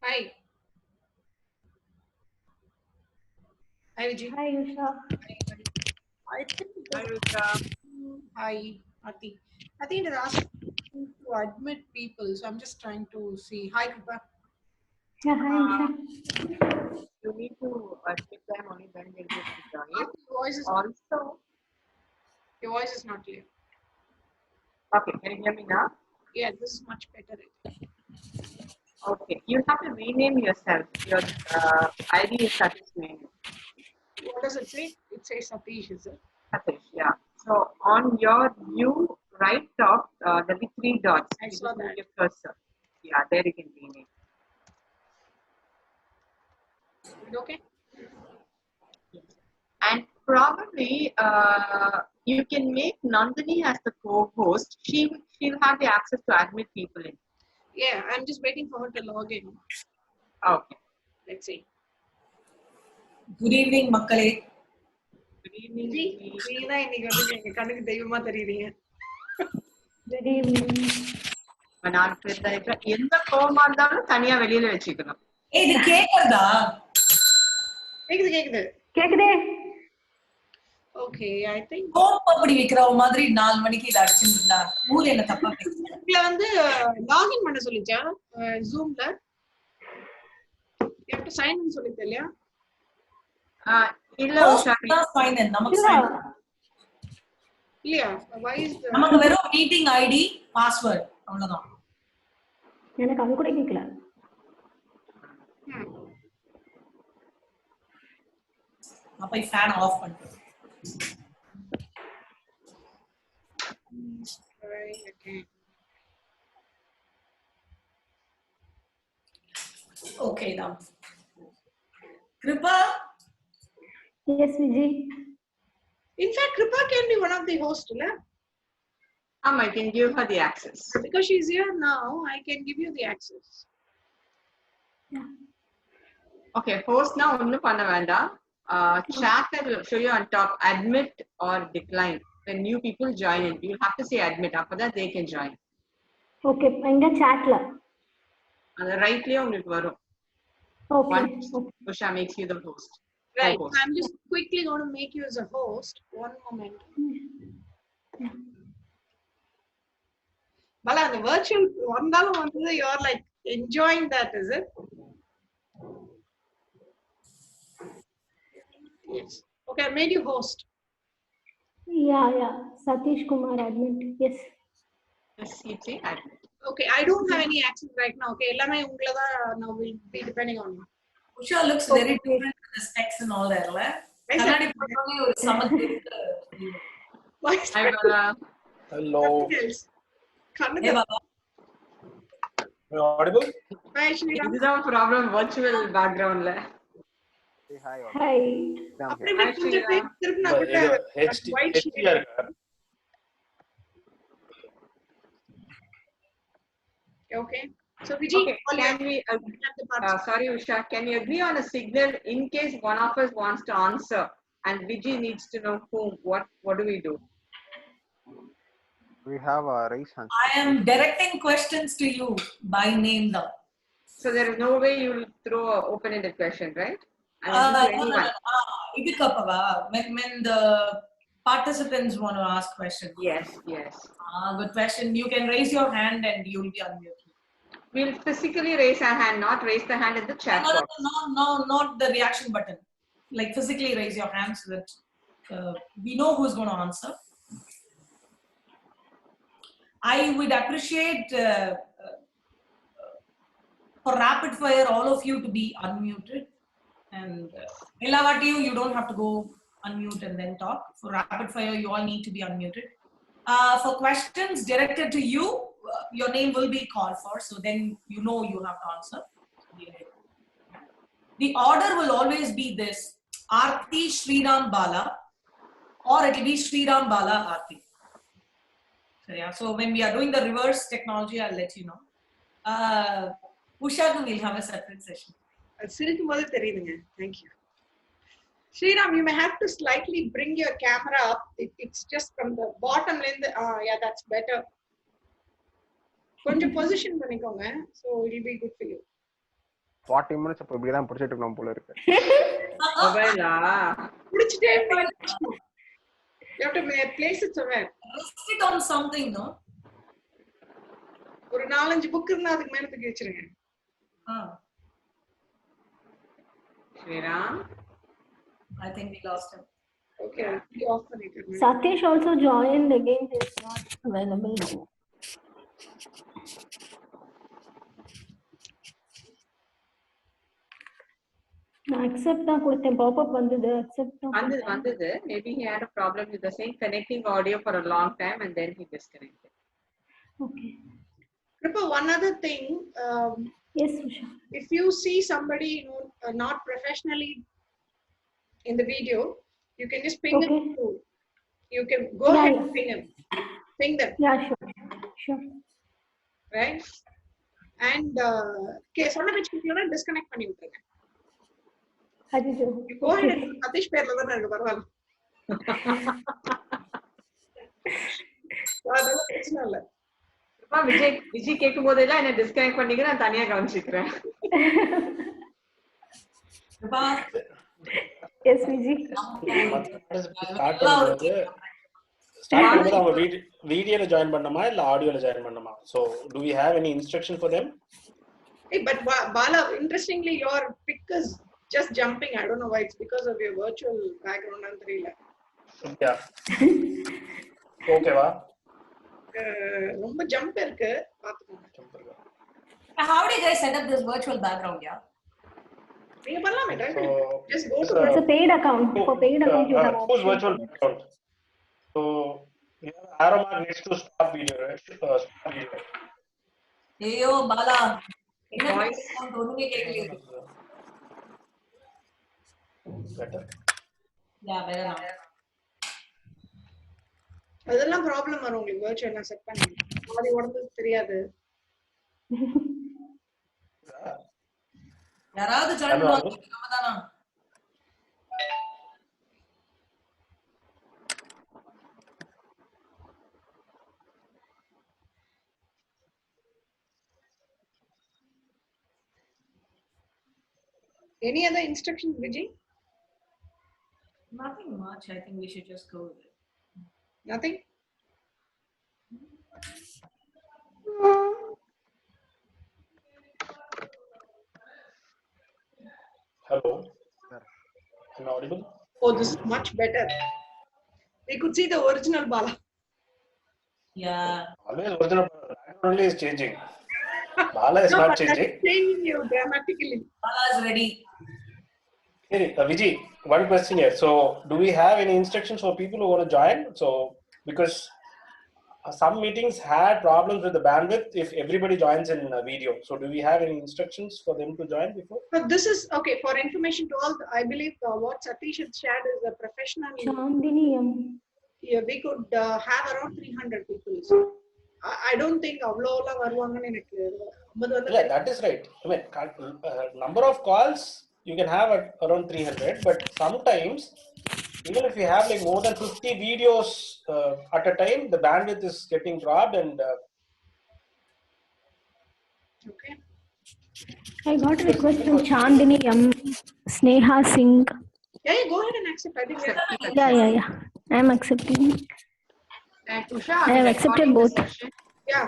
Hi. Hi, Vijay. Hi, Usha. I think it Hi, is. Rucha. Hi, Ati. I think it is asking to admit people, so I'm just trying to see. Hi, Kripa. Yeah, hi, Usha. You need to admit them only, then they'll be able to join. Ati, Also, your voice is not clear. okay, can you hear me now? Yeah, this is much better. Okay, you have to rename yourself. Your ID is Satish name. What does it say? It says Satish, is it? Satish, yeah. So on your view right top, there'll be 3 dots. I You saw just move that. your cursor. Yeah, there you can rename. Is it okay? And probably you can make Nandini as the co-host. She'll have the access to admit people in. Yeah, I'm just waiting for her to log in. Okay. Let's see. Good evening, Makkale. Good evening. நீதான் இன்னைக்கு வந்து எங்க கண்ணுக்கு தெய்வமா தெரியுறீங்க. Good evening. நான் எந்த கோவமா இருந்தாலும் தனியா வெளியில வச்சுக்கணும். இது கேக்குதா? கேக்குது. கேக்குதே. Okay, I think கோப் அப்படி விக்கிறவ மாதிரி 4 மணிக்கு இத அடிச்சிட்டு இருந்தா ஊர் என்ன தப்பா பேசுறா? உங்களை வந்து லாகின் பண்ண சொல்லிச்சா Zoomல? You have to sign in சொல்லிட்டு இல்லையா? இல்ல உஷா, sign in. நமக்கு இல்ல. sign in. இல்லையா? Why is the நமக்கு வெறும் மீட்டிங் ஐடி, பாஸ்வேர்ட் அவ்வளவுதான். எனக்கு அது கூட கேட்கல. அப்ப ஃபேன் ஆஃப் பண்ணிட்டு. try again. Okay now. Kripa? Yes, Vijay. In fact, Kripa can be one of the hosts, right? I can give her the access. Because she's here now, I can give you the access. Yeah. Okay, host now onnu panna venda. Chat will show you on top admit or decline. When new people join in, you have to say admit. After that, they can join. Okay, இங்க chatல. And rightலயே உங்களுக்கு வரும். Okay. Usha makes you the host. Right. Co-host. I'm just quickly going to make you as a host. One moment. Bala, the virtual வந்தாலும் வந்து you're like enjoying that, is it? Yes. Okay, I made you host. Yeah. Satish Kumar admit. Yes. Yes, you say admit. Okay, I don't have any access right now. Okay, எல்லாமே உங்களை தான் now will be depending on you. Usha looks very different with the specs and all that, right? கண்ணாடி போட்டோனே ஒரு சமத்து. Why is Hi, that Bala. Hello. something else? Hey, Baba. Am I audible? Hi, Shriram. This is our problem, virtual background. Hey, hi. all. Hi. அப்படியே Hi, கொஞ்சம் Shriram. திருப்பினா இந்த கூட இது white HDR shade. இருக்கா? Okay. So Vijay, Okay, all can you we, have the parts. sorry Usha, can you agree on a signal in case one of us wants to answer and Vijay needs to know whom, what do we do? We have a raise hand. I am directing questions to you by name now. So there is no way you will throw an open-ended question, right? And No. anyone. Idukapava, when the participants want to ask questions. Yes. Good question. You can raise your hand and you will be unmuted. We'll physically raise our hand, not raise the hand in the chat box. No, not the reaction button. Like physically raise your hand so that we know who's going to answer. I would appreciate for rapid fire all of you to be unmuted. And Elavati, you don't have to go unmute and then talk. For rapid fire, you all need to be unmuted. For questions directed to you, your name will be called for, so then you know you have to answer. The order will always be this: Aarti, Sriram, Bala, or it will be Sriram, Bala, Aarti. So when we are doing the reverse technology, I'll let you know. Usha will have a separate session. சிரிக்கும் போது தெரியுதுங்க. Thank you. Shriram, you may have to slightly bring your camera up. It's just from the bottom lens. Yeah, that's better. கொஞ்சம் position பண்ணிக்கோங்க. So it will be good for you. 40 minutes அப்ப இப்படி தான் பிடிச்சிட்டு இருக்கணும் போல இருக்கு. மொபைலா புடிச்சிட்டே you have to place it somewhere. Rest it on something, no? ஒரு 4-5 புக் இருந்தா அதுக்கு மேல தூக்கி வச்சிருங்க. Sriram I think we lost him. Okay, we off பண்ணிட்டு. Satish also joined again. He is not available. நான் accept தான் கொடுத்தேன். pop-up வந்தது. accept தான் வந்தது. Maybe he had a problem with the same connecting audio for a long time and then he disconnected. Okay. Kripa, one other thing. Yes, Usha. If you see somebody, you know, not professionally in the video, you can just ping Okay. them too. You can go ahead and ping them. Yeah, sure. Right? And okay, சொன்ன வெச்சுக்கிட்டீங்கன்னா disconnect பண்ணி விட்டுருங்க. You go ahead and Satish பேர்ல தான் இருக்கு பரவாயில்ல. அதெல்லாம் பிரச்சனை இல்ல. விஜய் கேட்கும் போதெல்லாம் என்ன டிஸ்கனெக்ட் பண்ணிக்க நான் தனியா கவனிச்சுக்கிறேன். Yes, Vijay. ஸ்டார்ட் பண்ணும்போது அவங்க வீடியோல ஜாயின் பண்ணணுமா இல்ல ஆடியோல ஜாயின் பண்ணணுமா? So do we have any instruction for them? Hey, but Bala, interestingly, your pic is just jumping. I don't know why. It's because of your virtual background and 3 la. Yeah. Okay va? ரொம்ப jump இருக்கு பாத்துக்கோங்க. How do you guys set up this virtual background, yeah? நீங்க பண்ணலாமே try பண்ணி. Just go to It's a paid account. For paid account you have who's virtual background? So you have arrow mark next to start video, right? Start video. Ayo Bala, என்ன Voice. ஒண்ணுமே கேட்கலையே. Better. Yeah, better now. அதெல்லாம் problem வரும் உங்களுக்கு virtual set பண்ணி. பாதி உடம்பு தெரியாது. யாராவது ஜாயின் பண்ணுவாங்க நம்மதானா? Any other instructions, Vijay? Nothing much. I think we should just go with it. Nothing? Hello. Am I audible? Oh, this is much better. We could see the original Bala. Yeah. Always original background only is changing. Bala is No, not but changing. that's changing you dramatically. Bala is ready. Hey, Vijay, one question here. So, do we have any instructions for people who want to join? So, because some meetings had problems with the bandwidth if everybody joins in a video. So, do we have any instructions for them to join before? But this is okay for information to all. I believe what Satish had shared is a professional. Chandiniyam. Yeah, we could have around 300 people. So I don't think avlola varuvaanganu enakku 50 Yeah, that is right. I mean, number of calls you can have at around 300, but sometimes even if you have like more than 50 videos at a time, the bandwidth is getting dropped and okay. I got a request from Chandini Sneha Singh. Yeah, go ahead and accept. I think Yeah. I am accepting. And Usha, I have accepted both. yeah.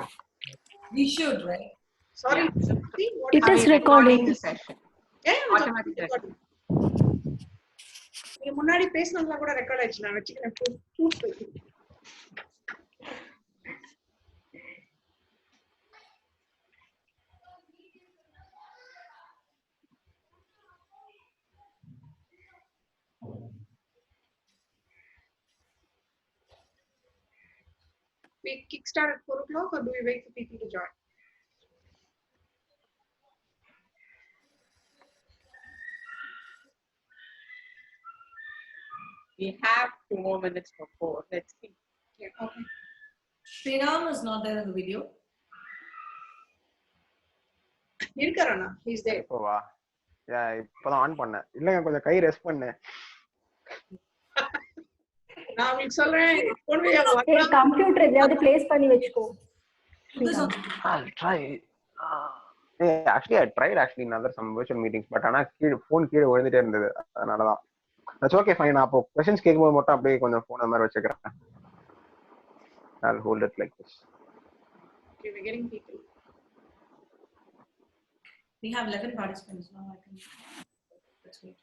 We should, right? Sorry. See, what It is recording. The session. Yeah, Automatic recording. நீங்க முன்னாடி பேசினதெல்லாம் கூட record ஆயிடுச்சு. நான் வச்சுக்கிறேன். We kickstart at 4 o'clock or do we wait for people to join? We have 2 more minutes for 4. Let's see. Yeah, okay. Sriram is not there in the video. இருக்காரண்ணா? He's there. இப்போ வா. Yeah, இப்பதான் on பண்ணேன். இல்லங்க கொஞ்சம் கை rest பண்ணேன். நான் உங்களுக்கு சொல்றேன். phone we have Hey, computer எதாவது place பண்ணி வெச்சுக்கோ. This on. I'll try. Actually, I tried actually in other some virtual meetings, but ஆனா phone கீழே விழுந்துட்டே இருந்தது. அதனாலதான். That's okay, fine. நான் அப்போ questions கேட்கும்போது மட்டும் அப்படியே கொஞ்சம் phone அந்த மாதிரி வச்சுக்கிறேன். I'll hold it like this. Okay, we're getting people. We have 11 participants now. I think. Let's wait.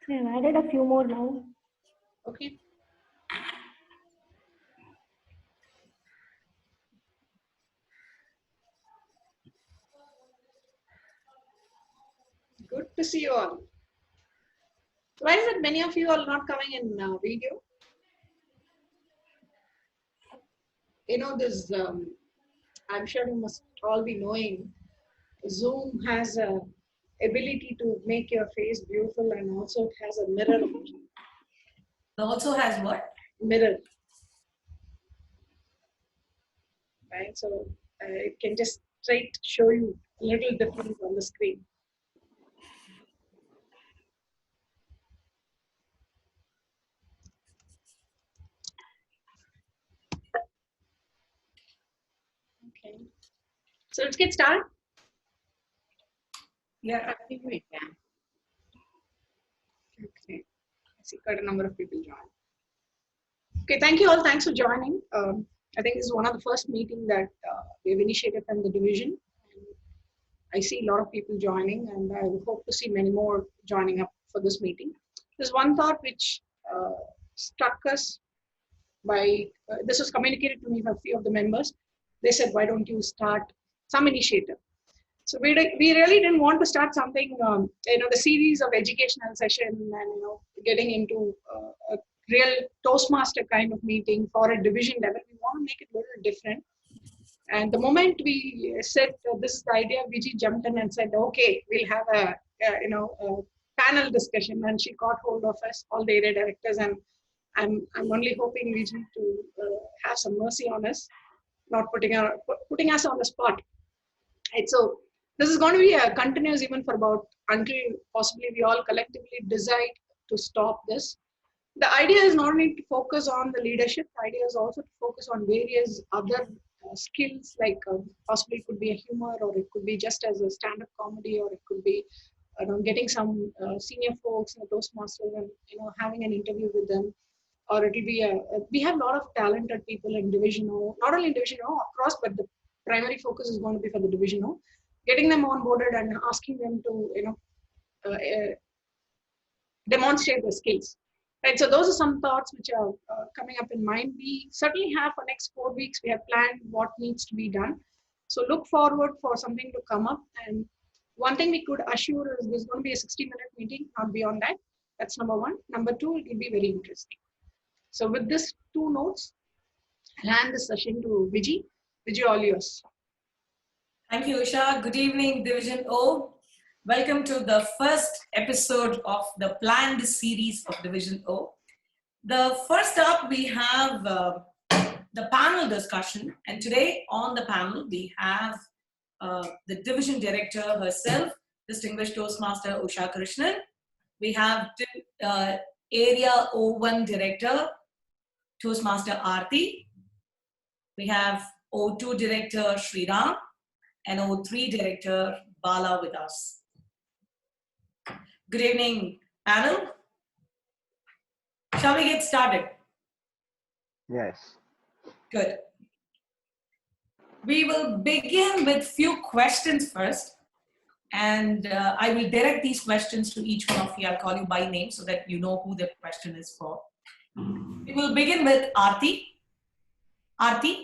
So I've added a few more now. Okay. Good to see you all. Why is it many of you are not coming in video? You know this, I'm sure you must all be knowing, Zoom has a ability to make your face beautiful, and also it has a mirror function. It also has what? Mirror. Right, so it can just straight show you a little different on the screen. Okay, so let's get started. Yeah. I think we can. Okay, I see quite a number of people join. Okay, thank you all. Thanks for joining. I think this is one of the first meeting that we've initiated from the division. I see a lot of people joining, and I hope to see many more joining up for this meeting. There's one thought which struck us by, this was communicated to me by a few of the members. They said, why don't you start some initiative? So we really didn't want to start something, the series of educational session and, getting into a real Toastmaster kind of meeting for a division level. We want to make it a little different. And the moment we said this is the idea, Vijay jumped in and said, okay, we'll have a panel discussion. And she got hold of us, all the area directors. And I'm only hoping Vijay to have some mercy on us, not putting us on the spot. Right, so this is going to be a continuous even for about until possibly we all collectively decide to stop this. The idea is not only to focus on the leadership, the idea is also to focus on various other skills, like possibly it could be a humor, or it could be just as a stand-up comedy, or it could be getting some senior folks in the Toastmasters and having an interview with them, or it will be we have a lot of talented people in Division O, not only in Division O across, but the primary focus is going to be for the Division O, getting them onboarded and asking them to demonstrate their skills. Right, so those are some thoughts which are coming up in mind. We certainly have for next 4 weeks, we have planned what needs to be done. So look forward for something to come up. And one thing we could assure is there's going to be a 60-minute meeting, not beyond that. That's number one. Number two, it will be very interesting. So with this 2 notes, I'll hand the session to Vijay. Vijay, all yours. Thank you, Usha. Good evening, Division O. Welcome to the first episode of the planned series of Division O. The first up, we have the panel discussion. And today on the panel, we have the division director herself, Distinguished Toastmaster Usha Krishnan. We have Area O1 Director, Toastmaster Aarti. We have O2 Director Sriram and O3 Director Bala with us. Good evening, panel. Shall we get started? Yes. Good. We will begin with few questions first, and I will direct these questions to each one of you. I'll call you by name so that you know who the question is for. We will begin with Aarti. Aarti,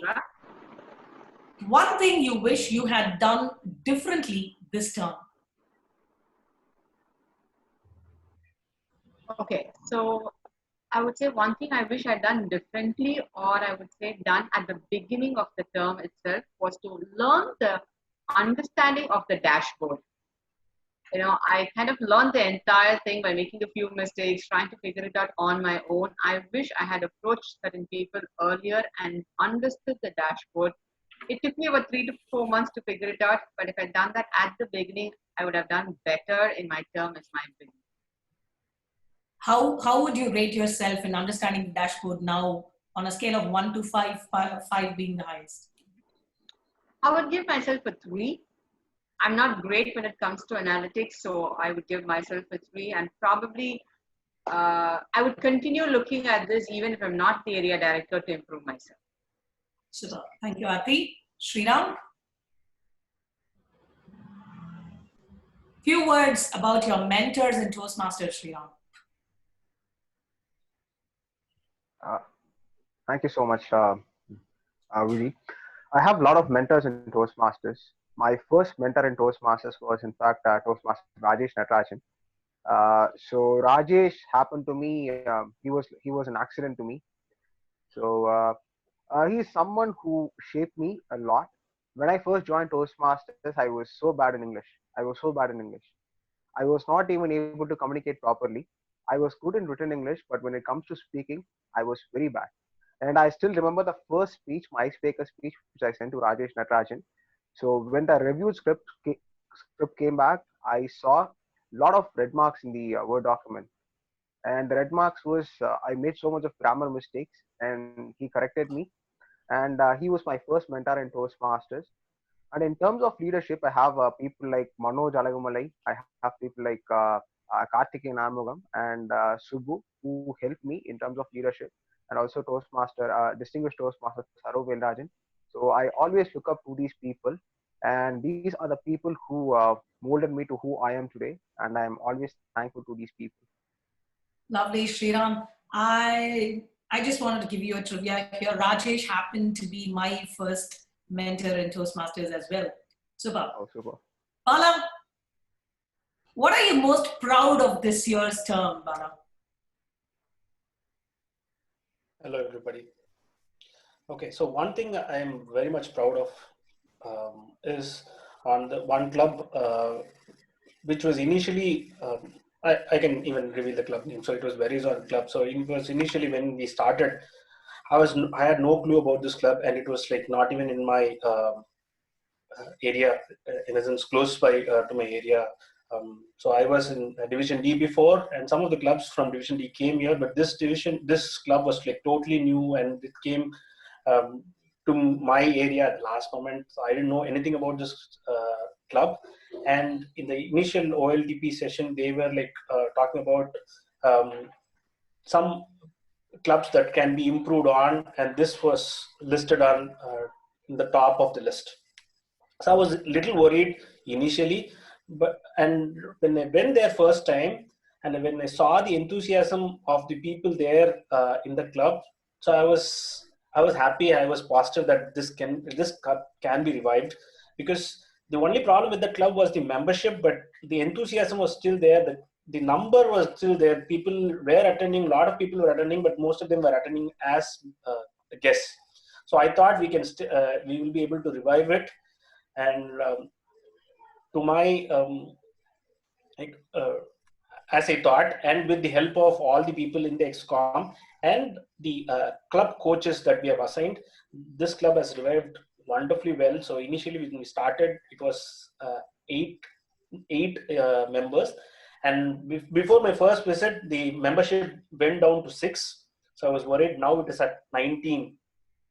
one thing you wish you had done differently this term. Okay, so I would say one thing I wish I'd done differently, or I would say done at the beginning of the term itself, was to learn the understanding of the dashboard. You know, I kind of learned the entire thing by making a few mistakes, trying to figure it out on my own. I wish I had approached certain people earlier and understood the dashboard. It took me about 3 to 4 months to figure it out, but if I'd done that at the beginning, I would have done better in my term as my beginning. How would you rate yourself in understanding the dashboard now on a scale of 1 to 5, 5 being the highest? I would give myself a 3. I'm not great when it comes to analytics, so I would give myself a 3, and probably I would continue looking at this even if I'm not the area director to improve myself. Super. Thank you, Aarti. Sriram? Few words about your mentors in Toastmasters, Sriram. Thank you so much, Vijay. I have a lot of mentors in Toastmasters. My first mentor in Toastmasters was, in fact, Toastmaster Rajesh Natarajan. So Rajesh happened to me. He was an accident to me. So he is someone who shaped me a lot. When I first joined Toastmasters, I was so bad in English. I was not even able to communicate properly. I was good in written English, but when it comes to speaking, I was very bad. And I still remember the first speech, my icebreaker speech, which I sent to Rajesh Natarajan. So when the review script came back, I saw a lot of red marks in the Word document. And the red marks was, I made so much of grammar mistakes, and he corrected me. And he was my first mentor in Toastmasters. And in terms of leadership, I have people like Manoj Alagumalai. I have people like Karthikeyan Armugam and Subbu, who helped me in terms of leadership, and also distinguished Toastmaster Saru Velrajan. So I always look up to these people, and these are the people who molded me to who I am today, and I am always thankful to these people. Lovely, Sriram. I just wanted to give you a trivia here. Rajesh happened to be my first mentor in Toastmasters as well. Super. Oh, super. Bala, what are you most proud of this year's term, Bala? Hello, everybody. Okay, so one thing I am very much proud of is on the one club, which was initially, I can even reveal the club name. So it was Verizon Club. So it was initially when we started, I had no clue about this club, and it was like not even in my area, in a sense close by to my area. So I was in Division D before, and some of the clubs from Division D came here, but this club was like totally new, and it came to my area at the last moment. So I didn't know anything about this club. And in the initial OLTP session, they were like talking about some clubs that can be improved on, and this was listed on in the top of the list. So I was a little worried initially, and when I went there first time, and when I saw the enthusiasm of the people there in the club, so I was happy. I was positive that this club can be revived, because the only problem with the club was the membership, but the enthusiasm was still there. The number was still there. People were attending. A lot of people were attending, but most of them were attending as guests. So I thought we will be able to revive it. And to my as I thought, and with the help of all the people in the XCOM and the club coaches that we have assigned, this club has revived wonderfully well. So initially when we started, it was eight members, and before my first visit, the membership went down to 6. So I was worried. Now it is at 19,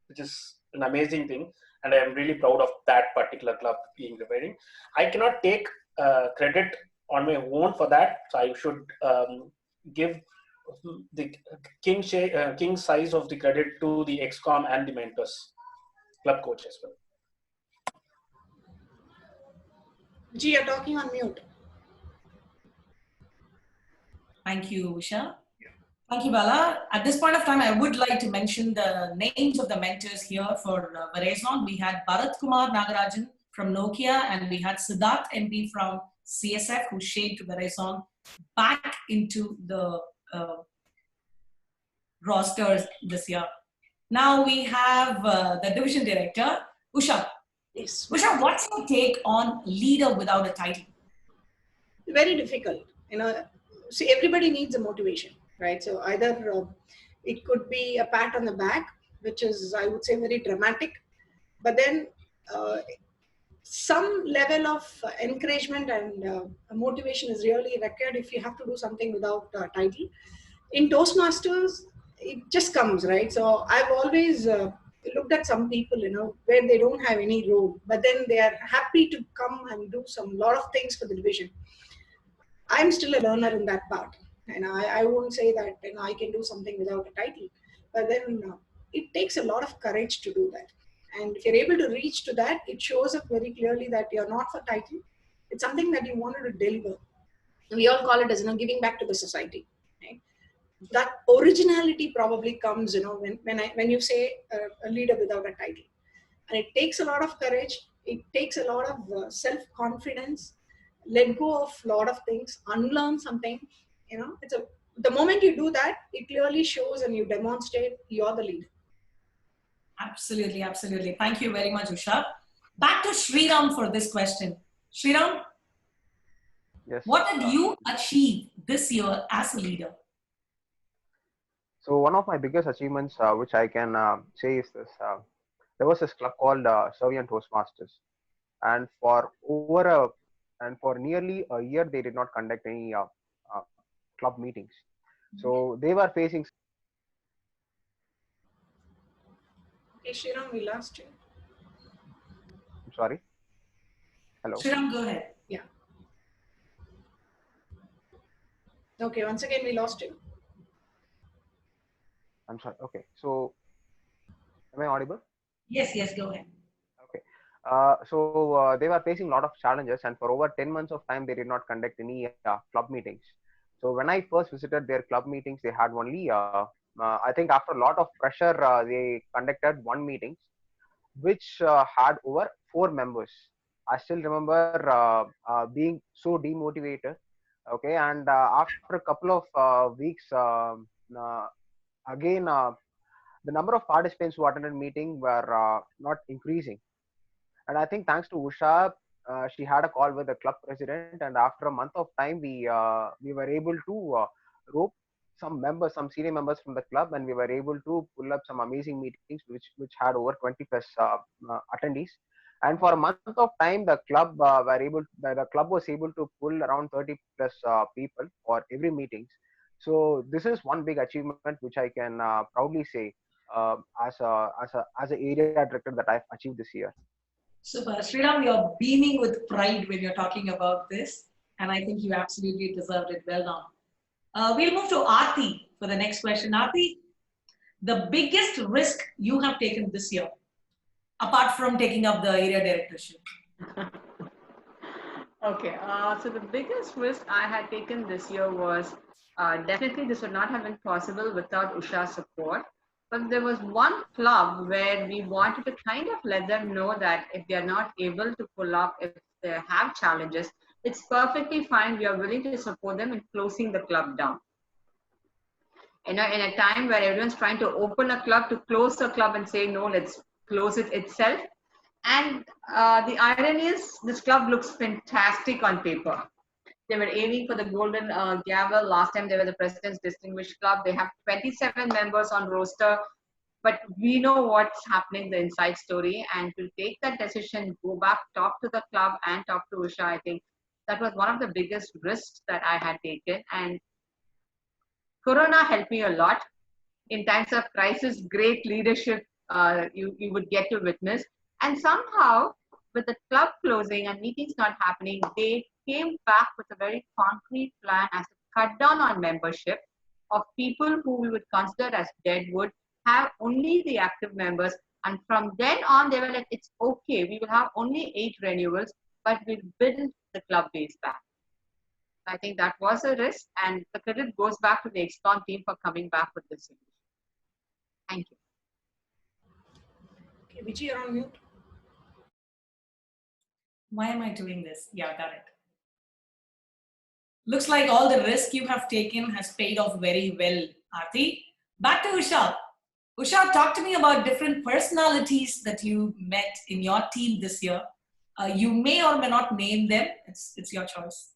which is an amazing thing, and I am really proud of that particular club being reviving. I cannot take credit on my own for that, so I should give the king size of the credit to the XCOM and the mentors, club coach as well. G, you're talking on mute. Thank you, Usha. Thank you, Bala. At this point of time, I would like to mention the names of the mentors here for Verizon. We had Bharat Kumar Nagarajan from Nokia, and we had Siddharth MP from CSF, who shaped Verizon back into the rosters this year. Now we have the division director, Usha. Yes. Usha, what's your take on leader without a title? Very difficult. See, everybody needs a motivation, right? So either it could be a pat on the back, which is, I would say, very dramatic, but then some level of encouragement and motivation is really required if you have to do something without a title. In Toastmasters, it just comes, right? So I've always looked at some people, where they don't have any role, but then they are happy to come and do some lot of things for the division. I'm still a learner in that part, and I won't say that I can do something without a title, but then it takes a lot of courage to do that. And if you're able to reach to that, it shows up very clearly that you're not for title. It's something that you wanted to deliver. We all call it as giving back to the society. Right? That originality probably comes when you say a leader without a title, and it takes a lot of courage. It takes a lot of self-confidence. Let go of a lot of things, unlearn something. The moment you do that, it clearly shows and you demonstrate you're the leader. Absolutely, absolutely. Thank you very much, Usha. Back to Sriram for this question. Sriram, Yes. what did you achieve this year as a leader? So one of my biggest achievements, which I can say, is this. There was this club called Servian Toastmasters, and for nearly a year, they did not conduct any club meetings. So they were facing. Okay, Sriram, we lost you. I'm sorry. Hello. Sriram, go ahead. Yeah. Okay, once again, we lost you. I'm sorry. Okay. So, am I audible? Yes, go ahead. Okay. They were facing a lot of challenges, and for over 10 months of time, they did not conduct any club meetings. So when I first visited their club meetings, they had only, I think after a lot of pressure, they conducted one meetings, which had over 4 members. I still remember being so demotivated. Okay, and after a couple of weeks, again, the number of participants who attended meeting were not increasing. And I think thanks to Usha, she had a call with the club president, and after a month of time, we were able to rope some senior members from the club, and we were able to pull up some amazing meetings, which had over 20 plus attendees. And for a month of time, the club was able to pull around 30 plus people for every meetings. So this is one big achievement which I can proudly say as an area director that I've achieved this year. Super. Sriram, you're beaming with pride when you're talking about this, and I think you absolutely deserved it. Well done. We'll move to Aarti for the next question. Aarti, the biggest risk you have taken this year, apart from taking up the area directorship? Okay, so the biggest risk I had taken this year was definitely this would not have been possible without Usha's support. But there was one club where we wanted to kind of let them know that if they are not able to pull up, if they have challenges, it's perfectly fine. We are willing to support them in closing the club down. In a time where everyone's trying to open a club, to close a club and say, no, let's close it itself. And the irony is, this club looks fantastic on paper. They were aiming for the golden gavel. Last time they were the President's Distinguished Club. They have 27 members on roster. but we know what's happening, the inside story, and to take that decision, go back, talk to the club and talk to Usha, I think that was one of the biggest risks that I had taken. And Corona helped me a lot. In times of crisis, great leadership you would get to witness. And somehow, with the club closing and meetings not happening, they came back with a very concrete plan as to cut down on membership of people who we would consider as dead would have only the active members. And from then on, they were like, it's okay, we will have only 8 renewals, but we'll build the club base back. I think that was a risk, and the credit goes back to the ex-con team for coming back with this solution. Thank you. Okay, Vijay, you're on mute. Why am I doing this? Yeah, got it. Looks like all the risk you have taken has paid off very well, Aarti. Back to Usha. Usha, talk to me about different personalities that you met in your team this year. You may or may not name them. It's your choice.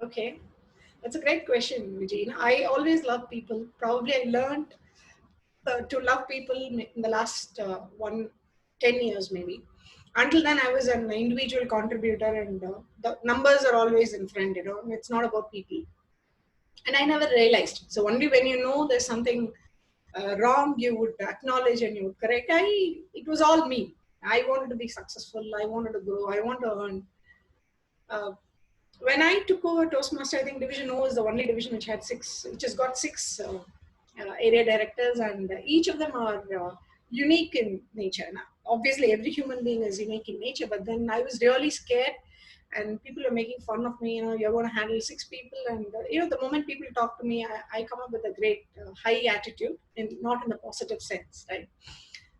Okay, that's a great question, Vijay. I always love people. Probably I learned to love people in the last 10 years maybe. Until then, I was an individual contributor, and the numbers are always in front, it's not about people. And I never realized. So only when you know there's something wrong, you would acknowledge and you would correct. It was all me. I wanted to be successful. I wanted to grow. I want to earn. When I took over Toastmasters, I think Division O is the only division which has got six area directors, and each of them are unique in nature. Now, obviously, every human being is unique in nature, but then I was really scared, and people are making fun of me. You're going to handle 6 people, and the moment people talk to me, I come up with a great high attitude, and not in a positive sense, right?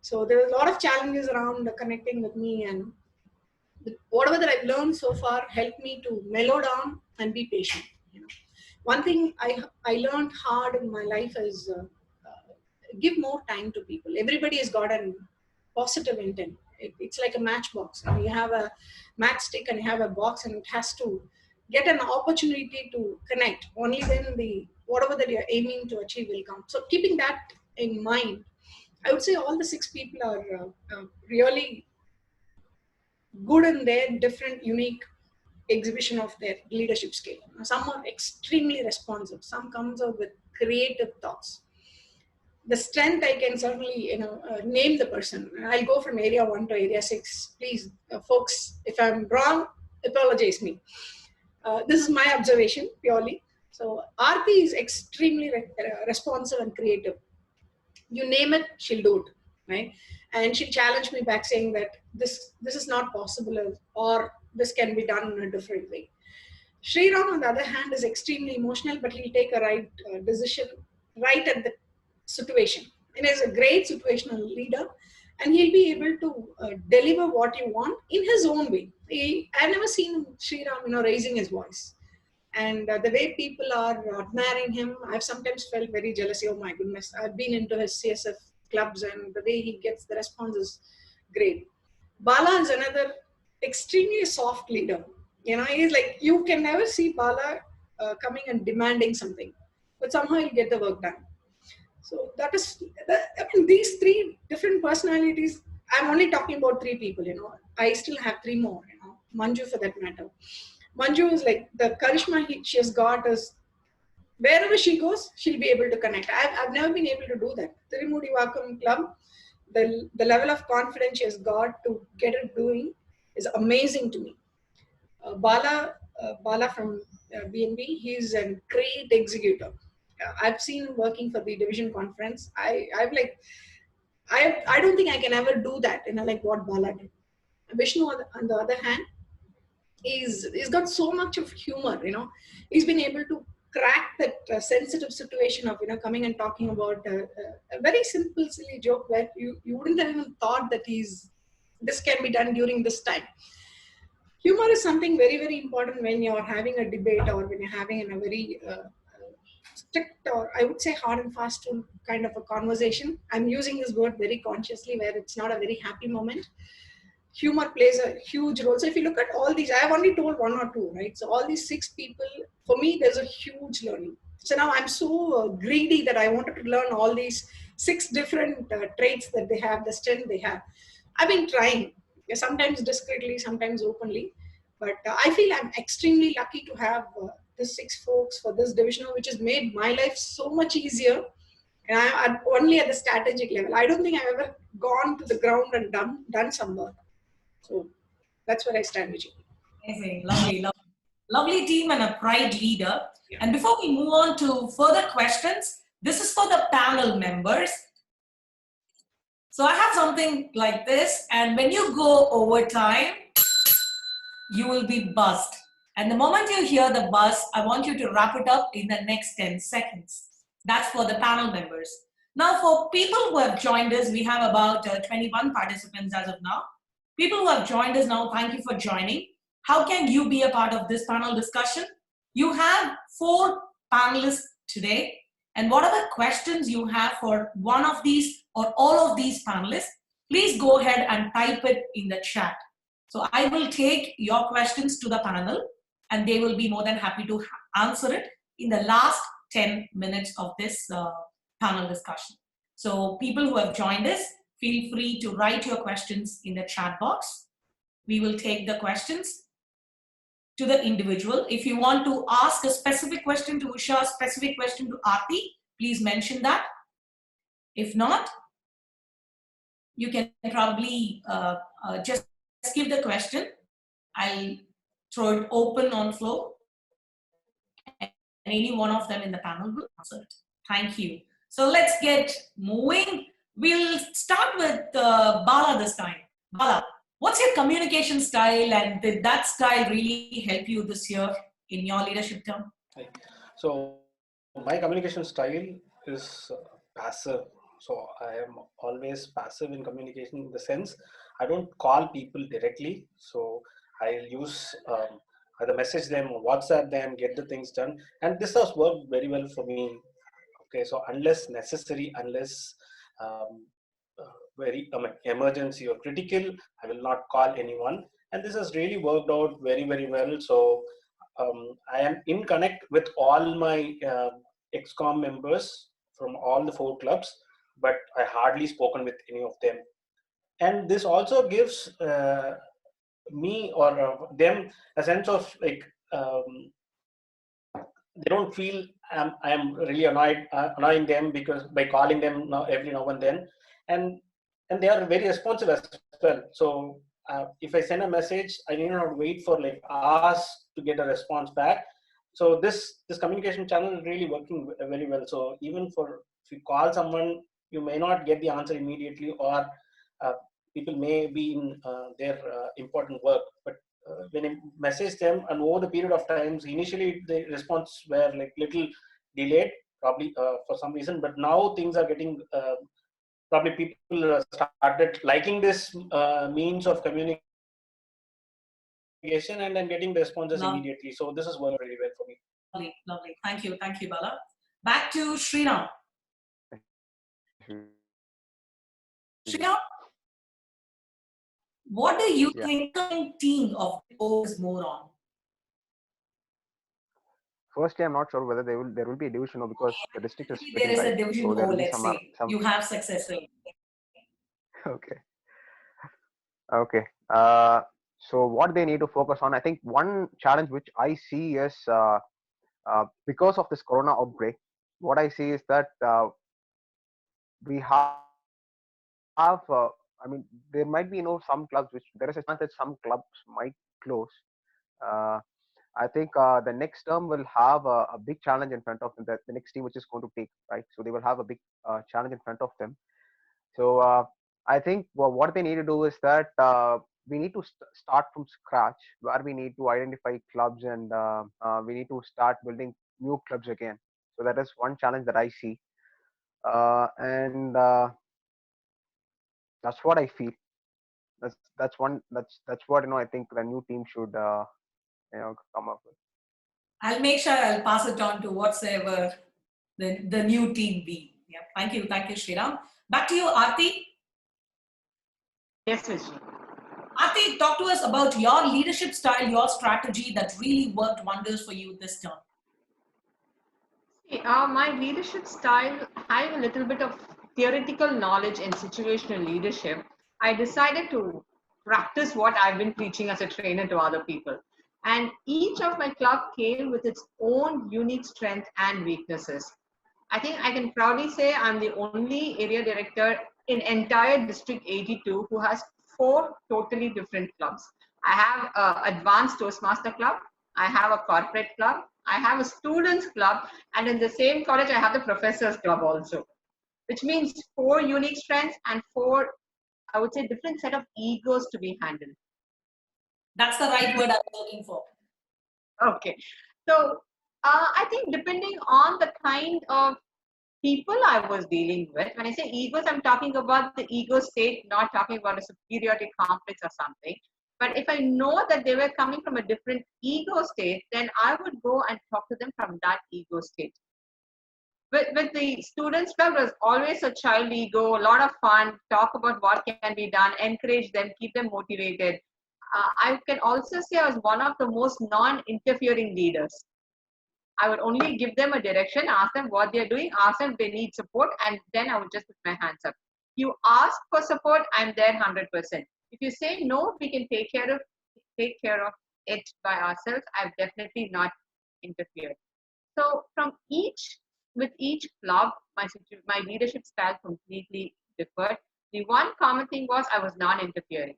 So there was a lot of challenges around connecting with me, and whatever that I've learned so far helped me to mellow down and be patient. One thing I learned hard in my life is give more time to people. Everybody has got a positive intent. It's like a matchbox. You have a matchstick and you have a box, and it has to get an opportunity to connect. Only then whatever that you're aiming to achieve will come. So keeping that in mind, I would say all the 6 people are really good in their different, unique exhibition of their leadership skill. Some are extremely responsive. Some comes up with creative thoughts. The strength, I can certainly name the person. I'll go from area 1 to area 6. Please, folks, if I'm wrong, apologize me. This is my observation purely. So Aarti is extremely responsive and creative. You name it, she'll do it, right? And she'll challenge me back, saying that this is not possible, or this can be done in a different way. Sriram, on the other hand, is extremely emotional, but he'll take a right decision right at the situation. And he's a great situational leader, and he'll be able to deliver what you want in his own way. I've never seen Sriram, raising his voice. And the way people are admiring him, I've sometimes felt very jealous. Oh my goodness, I've been into his CSF clubs, and the way he gets the response is great. Bala is another extremely soft leader. He's like, you can never see Bala coming and demanding something, but somehow he'll get the work done. So these 3 different personalities, I'm only talking about 3 people, I still have 3 more, Manju for that matter. Manju is like the charisma she has got is wherever she goes, she'll be able to connect. I've never been able to do that. Tirumudi Vakam Club, the level of confidence she has got to get it doing is amazing to me. Bala from BNB, he's a great executor. I've seen him working for the division conference. I don't think I can ever do that, like what Bala did. Vishnu, on the other hand, he's got so much of humor. He's been able to crack that sensitive situation of coming and talking about a very simple, silly joke where you wouldn't have even thought that this can be done during this time. Humor is something very, very important when you're having a debate, or when you're having a very strict, or I would say hard and fast rule kind of a conversation. I'm using this word very consciously, where it's not a very happy moment. Humor plays a huge role. So if you look at all these, I have only told 1 or 2, right? So all these 6 people, for me, there's a huge learning. So now I'm so greedy that I wanted to learn all these 6 different traits that they have, the strength they have. I've been trying, sometimes discreetly, sometimes openly, but I feel I'm extremely lucky to have the 6 folks for this division, which has made my life so much easier. And I'm only at the strategic level. I don't think I've ever gone to the ground and done some work. So that's where I stand, Vijay. Amazing, lovely, lovely. Lovely team and a pride leader. Yeah. And before we move on to further questions, this is for the panel members. So I have something like this, and when you go overtime, you will be buzzed. And the moment you hear the buzz, I want you to wrap it up in the next 10 seconds. That's for the panel members. Now, for people who have joined us, we have about 21 participants as of now. People who have joined us now, thank you for joining. How can you be a part of this panel discussion? You have 4 panelists today, and whatever questions you have for one of these or all of these panelists, please go ahead and type it in the chat. So I will take your questions to the panel, and they will be more than happy to answer it in the last 10 minutes of this panel discussion. So people who have joined us, feel free to write your questions in the chat box. We will take the questions to the individual. If you want to ask a specific question to Usha, specific question to Aarti, please mention that. If not, you can probably just give the question. I'll throw it open on floor, and any one of them in the panel will answer it. Thank you. So let's get moving. We'll start with Bala this time. Bala, what's your communication style, and did that style really help you this year in your leadership term? So my communication style is passive. So I am always passive in communication, in the sense I don't call people directly. So I'll use either message them or WhatsApp them, get the things done. And this has worked very well for me. Okay, so unless necessary, unless very emergency or critical, I will not call anyone. And this has really worked out very, very well. So I am in connect with all my XCOM members from all the 4 clubs, but I hardly spoken with any of them. And this also gives me or them a sense of like, they don't feel I am really annoying them because by calling them every now and then, and they are very responsive as well. So if I send a message, I need not wait for like hours to get a response back. So this communication channel is really working very well. So even for if you call someone, you may not get the answer immediately, or people may be in their important work, but when I message them, and over the period of times, initially the response were like little delayed, probably for some reason, but now things are getting probably people started liking this means of communication, and then getting the responses immediately. So this has worked really well for me. Lovely, lovely. Thank you, Bala. Back to Sriram. Sriram, what do you think the team of focus more on? Firstly, I'm not sure whether there will be a division, or because the district is There is a division so goal, let's say. You have success rate. Okay. So what they need to focus on, I think one challenge which I see is because of this corona outbreak, what I see is that we have I mean, there might be some clubs which there is a chance that some clubs might close. I think the next term will have a big challenge in front of them, the next team which is going to take, right? So they will have a big challenge in front of them. So I think what they need to do is that we need to start from scratch, where we need to identify clubs, and we need to start building new clubs again. So that is one challenge that I see, and that's what I feel. That's what I think the new team should come up with. I'll make sure I'll pass it on to whatsoever the new team be. Yeah, thank you, Sriram. Back to you, Aarti. Yes, Vijay. Aarti, talk to us about your leadership style, your strategy that really worked wonders for you this term. My leadership style, I have a little bit of theoretical knowledge in situational leadership, I decided to practice what I've been preaching as a trainer to other people. And each of my club came with its own unique strengths and weaknesses. I think I can proudly say I'm the only area director in entire District 82 who has 4 totally different clubs. I have an advanced Toastmaster club, I have a corporate club, I have a students club, and in the same college I have the professors club also, which means 4 unique strengths and 4, I would say, different set of egos to be handled. That's the right word I was looking for. Okay. So I think depending on the kind of people I was dealing with, when I say egos, I'm talking about the ego state, not talking about a superiority complex or something. But if I know that they were coming from a different ego state, then I would go and talk to them from that ego state. With the students club, it was always a child ego, a lot of fun, talk about what can be done, encourage them, keep them motivated. I can also say I was one of the most non-interfering leaders. I would only give them a direction, ask them what they're doing, ask them if they need support, and then I would just put my hands up. You ask for support, I'm there 100%. If you say no, we can take care of it by ourselves, I've definitely not interfered. So with each club, my leadership style completely differed. The one common thing was I was non-interfering.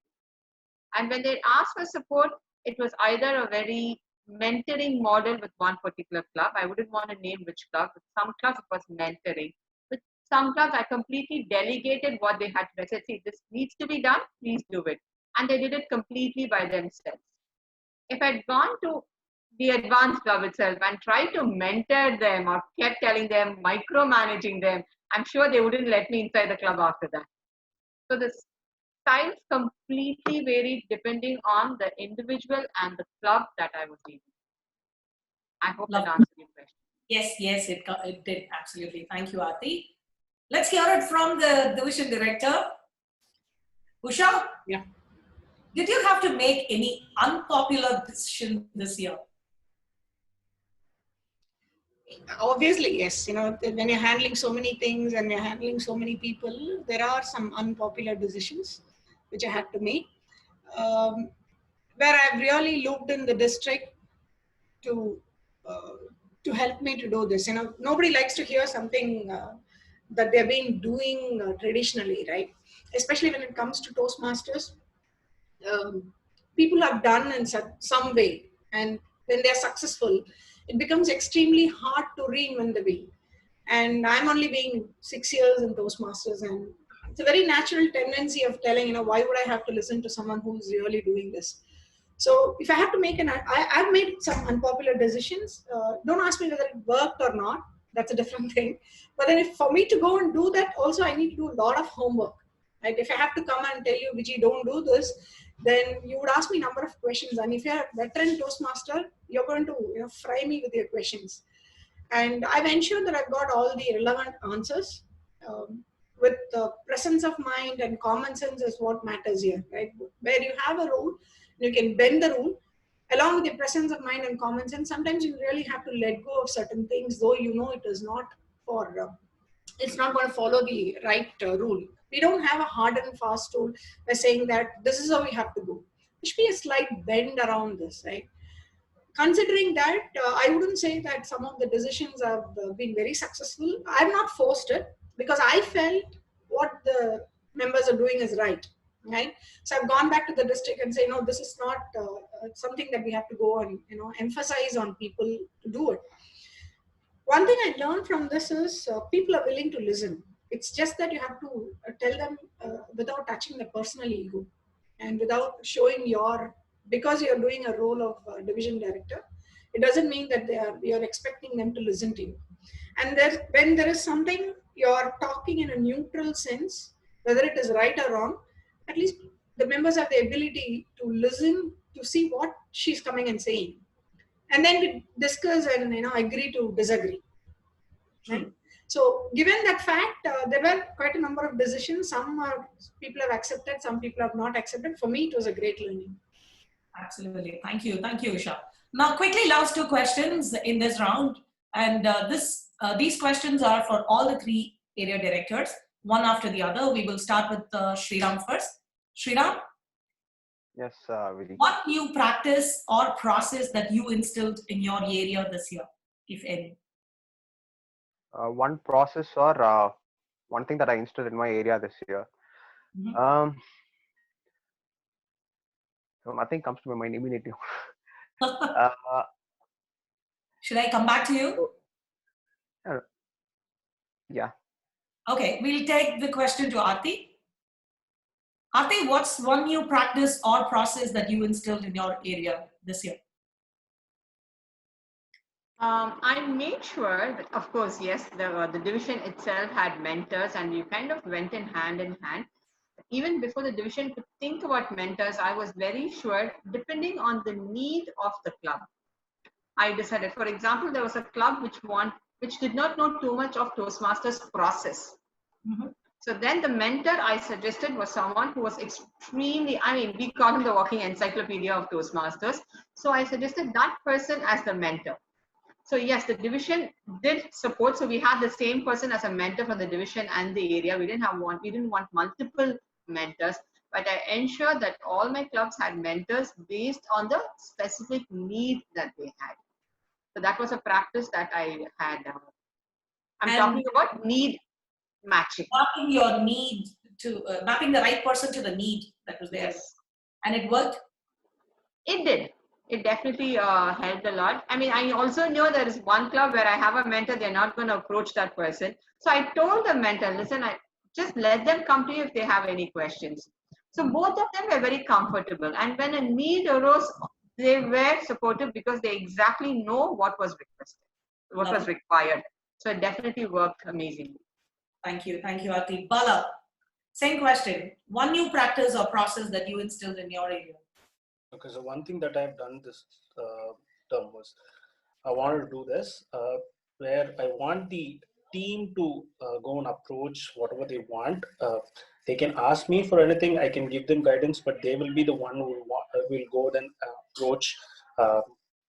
And when they asked for support, it was either a very mentoring model with one particular club. I wouldn't want to name which club. With some clubs, it was mentoring. With some clubs, I completely delegated what they had to do. I said, see, this needs to be done, please do it. And they did it completely by themselves. If I'd gone to the advanced club itself and tried to mentor them or kept telling them, micromanaging them, I'm sure they wouldn't let me inside the club after that. So the styles completely varied depending on the individual and the club that I was in. I hope that answered your question. Yes, it did. Absolutely. Thank you, Aarti. Let's hear it from the division director. Usha? Yeah. Did you have to make any unpopular decision this year? Obviously, yes. When you're handling so many things and you're handling so many people, there are some unpopular decisions which I had to make. Where I've really looked in the district to help me to do this. Nobody likes to hear something that they've been doing traditionally, right? Especially when it comes to Toastmasters. People have done in some way, and when they're successful, it becomes extremely hard to reinvent the wheel. And I'm only being 6 years in Toastmasters, and it's a very natural tendency of telling, why would I have to listen to someone who's really doing this? So if I have to make I've made some unpopular decisions. Don't ask me whether it worked or not. That's a different thing. But then for me to go and do that, also I need to do a lot of homework. Right? If I have to come and tell you, Vijay, don't do this, then you would ask me a number of questions. And if you're a veteran Toastmaster, you're going to fry me with your questions. And I've ensured that I've got all the relevant answers. With presence of mind and common sense is what matters here, right? Where you have a rule, you can bend the rule. Along with the presence of mind and common sense, sometimes you really have to let go of certain things, though it is not it's not going to follow the right rule. We don't have a hard and fast rule by saying that this is how we have to go. There should be a slight bend around this, right? Considering that, I wouldn't say that some of the decisions have been very successful. I've not forced it because I felt what the members are doing is right. Right. So I've gone back to the district and say, no, this is not something that we have to go and emphasize on people to do it. One thing I learned from this is people are willing to listen. It's just that you have to tell them without touching the personal ego and without showing because you're doing a role of division director, it doesn't mean that you're expecting them to listen to you. And when there is something you're talking in a neutral sense, whether it is right or wrong, at least the members have the ability to listen to see what she's coming and saying. And then we discuss and agree to disagree. Right? So given that fact, there were quite a number of decisions. Some people have accepted, some people have not accepted. For me, it was a great learning. Absolutely. Thank you, Usha. Now, quickly, last 2 questions in this round. And these questions are for all the 3 area directors. one after the other. We will start with Sriram first. Sriram, Yes, Vijay. what new practice or process that you instilled in your area this year, if any? One process or one thing that I installed in my area this year. Mhm. So nothing comes to my mind immediately. uh, Should I come back to you? uh, yeah. Okay, we'll take the question to Aarti. Aarti, what's one new practice or process that you instilled in your area this year? I made sure that, of course, yes, the division itself had mentors, and you kind of went in hand. Even before the division could think about mentors, I was very sure, depending on the need of the club, I decided. For example, there was a club which did not know too much of Toastmasters process. Mhm. So then the mentor I suggested was someone who was extremely, I mean, we call him the walking encyclopedia of Toastmasters. So I suggested that person as the mentor. So yes, the division did support. So we had the same person as a mentor for the division and the area. We didn't want multiple mentors, but I ensured that all my clubs had mentors based on the specific need that they had. So that was a practice that I had. I'm And talking about need matching. mapping your need to mapping the right person to the need that was there, Yes, and it worked. it did. It definitely helped a lot. I mean, I also knew there is one club where I have a mentor, they're not going to approach that person. So I told the mentor, listen, I just let them come to you if they have any questions. So both of them were very comfortable. And when a need arose, they were supportive because they exactly know what was requested, what was Lovely. required. So it definitely worked amazingly. Thank you, Aarti. Bala, same question. One new practice or process that you instilled in your area. Okay, so one thing that I've done this term was I wanted to do this where I want the team to go and approach whatever they want. They can ask me for anything. I can give them guidance, but they will be the one who will go then approach uh,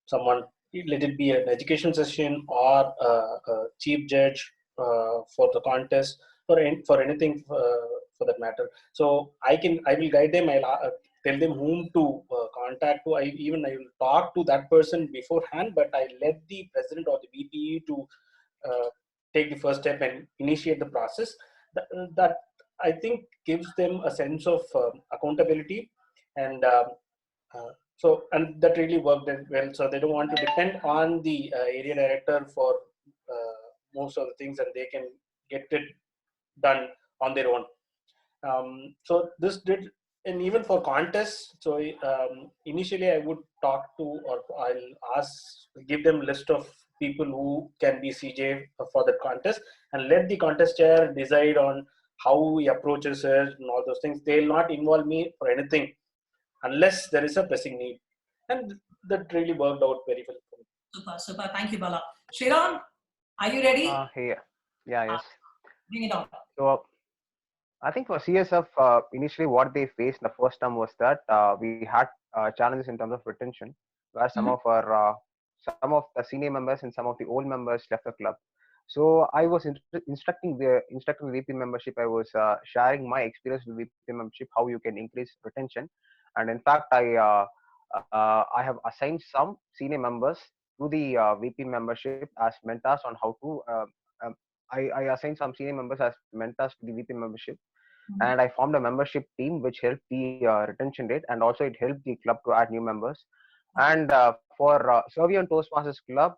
someone. Let it be an education session or a chief judge for the contest for anything for that matter. So I will guide them. I'll tell them whom to contact to. I will talk to that person beforehand, but I let the president or the VPE to take the first step and initiate the process. That I think gives them a sense of accountability, and and that really worked well. So they don't want to depend on the area director for most of the things, and they can get it done on their own. So this did, and even for contests. So initially, I would talk to, or give them a list of people who can be CJ for the contest, and let the contest chair decide on how he approaches it and all those things. They'll not involve me for anything unless there is a pressing need, and that really worked out very well for me. Super, super. Thank you, Bala. Shriram, are you ready? Hey, yeah, yes. Bring it on. So I think for CSF, initially what they faced in the first term was that we had challenges in terms of retention, where some of the senior members and some of the old members left the club. So I was instructing the VP membership. I was sharing my experience with VP membership, how you can increase retention, and in fact, I have assigned some senior members to the VP membership as mentors on how to. Um, I assigned some senior members as mentors to the VP membership, and I formed a membership team which helped the retention rate, and also it helped the club to add new members. And for Survey on Toastmasters Club,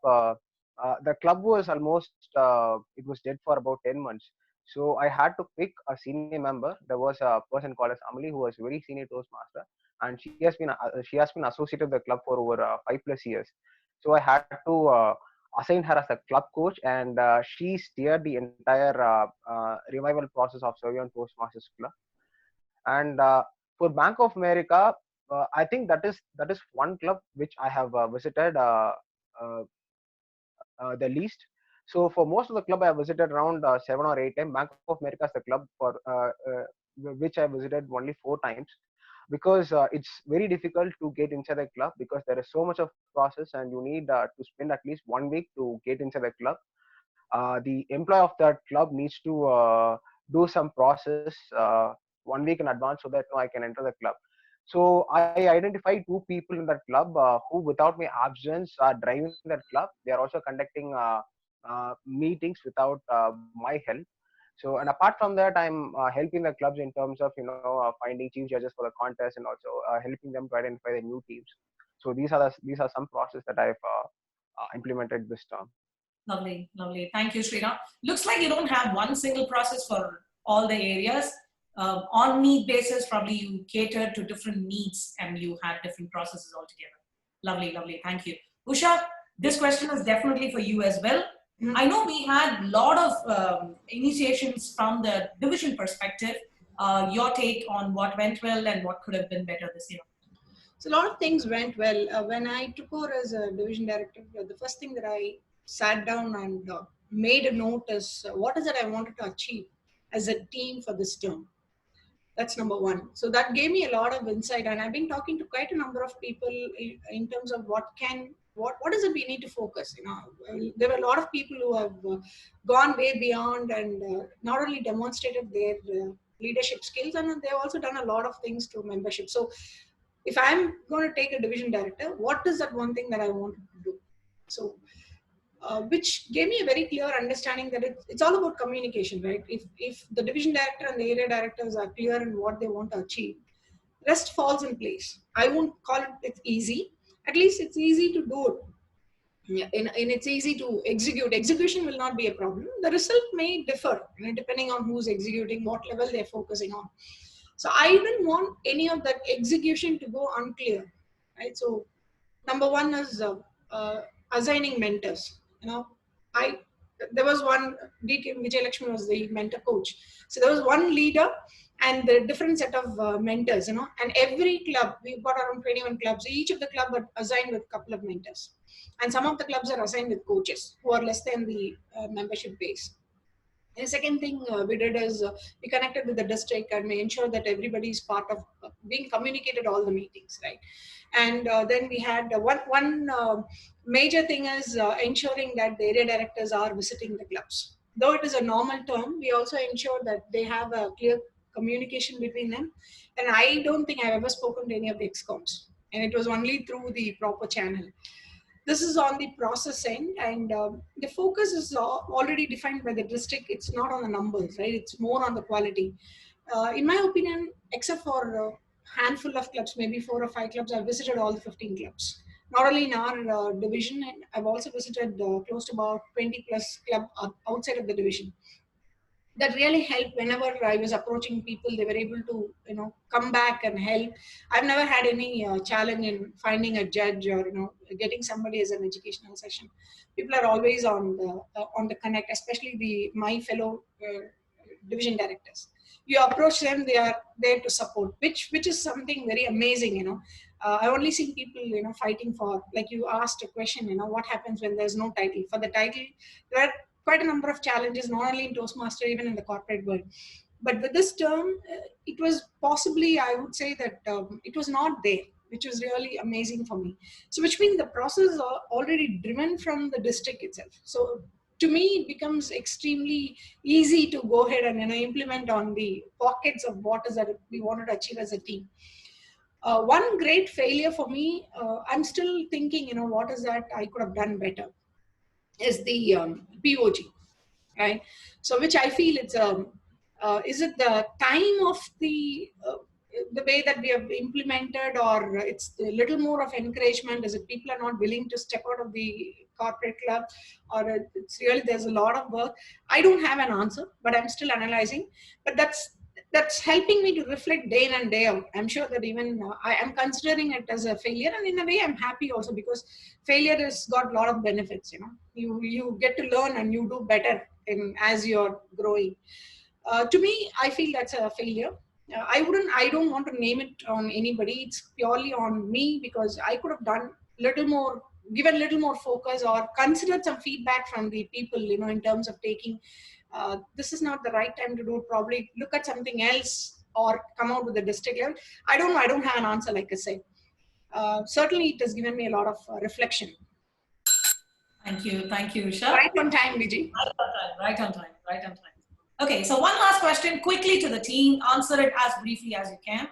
the club was almost it was dead for about 10 months. So I had to pick a senior member. There was a person called as Amali who was very senior Toastmaster, and she has been associated with the club for over 5+ years. So I had to assign her as a club coach, and she steered the entire revival process of Survey on Toastmasters Club. And for Bank of America, I think that is one club which I have visited uh, the least. So for most of the club, I have visited around 7 or 8 times. Bank of America is the club for which I visited only 4 times, because it's very difficult to get inside the club because there is so much of process, and you need to spend at least 1 week to get inside the club. The employee of that club needs to do some process 1 week in advance so that I can enter the club. So I identified 2 people in that club who, without my absence, are driving that club. They are also conducting meetings without my help. So, and apart from that, I'm helping the clubs in terms of finding chief judges for the contest, and also helping them to identify the new teams. So these are some process that I've implemented this term. Lovely, lovely. Thank you, Sriram. Looks like you don't have one single process for all the areas. On need basis, probably you cater to different needs and you have different processes altogether. Lovely, lovely. Thank you. Usha, this question is definitely for you as well. I know we had a lot of initiations from the division perspective. Your take on what went well and what could have been better this year? So a lot of things went well. When I took over as a division director, the first thing that I sat down and made a note is what is it I wanted to achieve as a team for this term. That's number one. So that gave me a lot of insight, and I've been talking to quite a number of people in terms of what is it we need to focus. There were a lot of people who have gone way beyond and not only demonstrated their leadership skills, and they've also done a lot of things to membership. So if I'm going to take a division director, what is that one thing that I want to do? So which gave me a very clear understanding that it's all about communication, right? If the division director and the area directors are clear in what they want to achieve, rest falls in place. I won't call it's easy. At least it's easy to do it. Yeah, and it's easy to execute. Execution will not be a problem. The result may differ depending on who's executing, what level they're focusing on. So I didn't want any of that execution to go unclear, right? So number one is assigning mentors. There was one, DT Vijay Lakshmi was the mentor coach. So there was one leader and the different set of mentors, and every club, we've got around 21 clubs. Each of the club are assigned with a couple of mentors. And some of the clubs are assigned with coaches who are less than the membership base. And the second thing we did is we connected with the district and we ensured that everybody is part of being communicated all the meetings, right? And then we had one major thing is ensuring that the area directors are visiting the clubs. Though it is a normal term, we also ensure that they have a clear communication between them. And I don't think I've ever spoken to any of the ex-coms. And it was only through the proper channel. This is on the process end, and the focus is already defined by the district. It's not on the numbers, right? It's more on the quality. In my opinion, except for a handful of clubs, maybe 4 or 5 clubs, I've visited all the 15 clubs. Not only in our division, I've also visited close to about 20 plus club outside of the division. That really helped. Whenever I was approaching people, they were able to come back and help. I've never had any challenge in finding a judge or getting somebody as an educational session. People are always on the connect, especially my fellow division directors. You approach them, they are there to support, which is something very amazing. I only seen people fighting for, like you asked a question, what happens when there's no title. For the title, there are quite a number of challenges, not only in Toastmaster, even in the corporate world. But with this term, it was possibly, I would say that it was not there, which was really amazing for me. So which means the process is already driven from the district itself. So to me, it becomes extremely easy to go ahead and implement on the pockets of what is that we wanted to achieve as a team. One great failure for me, I'm still thinking, what is that I could have done better, is the POG, right? So which I feel it's is it the time of the way that we have implemented, or it's a little more of encouragement? Is it people are not willing to step out of the corporate club, or it's really there's a lot of work? I don't have an answer, but I'm still analyzing. But that's helping me to reflect day in and day out. I'm sure that even I am considering it as a failure, and in a way I'm happy also, because failure has got a lot of benefits. You get to learn and you do better as you're growing. To me, I feel that's a failure. I don't want to name it on anybody. It's purely on me, because I could have done little more, given little more focus, or considered some feedback from the people, in terms of taking, this is not the right time to do it. Probably look at something else or come out with the district level. I don't know. I don't have an answer, like I say. Certainly, it has given me a lot of reflection. Thank you, Usha. Right on time, Vijay. Right on time. Okay, so one last question quickly to the team. Answer it as briefly as you can.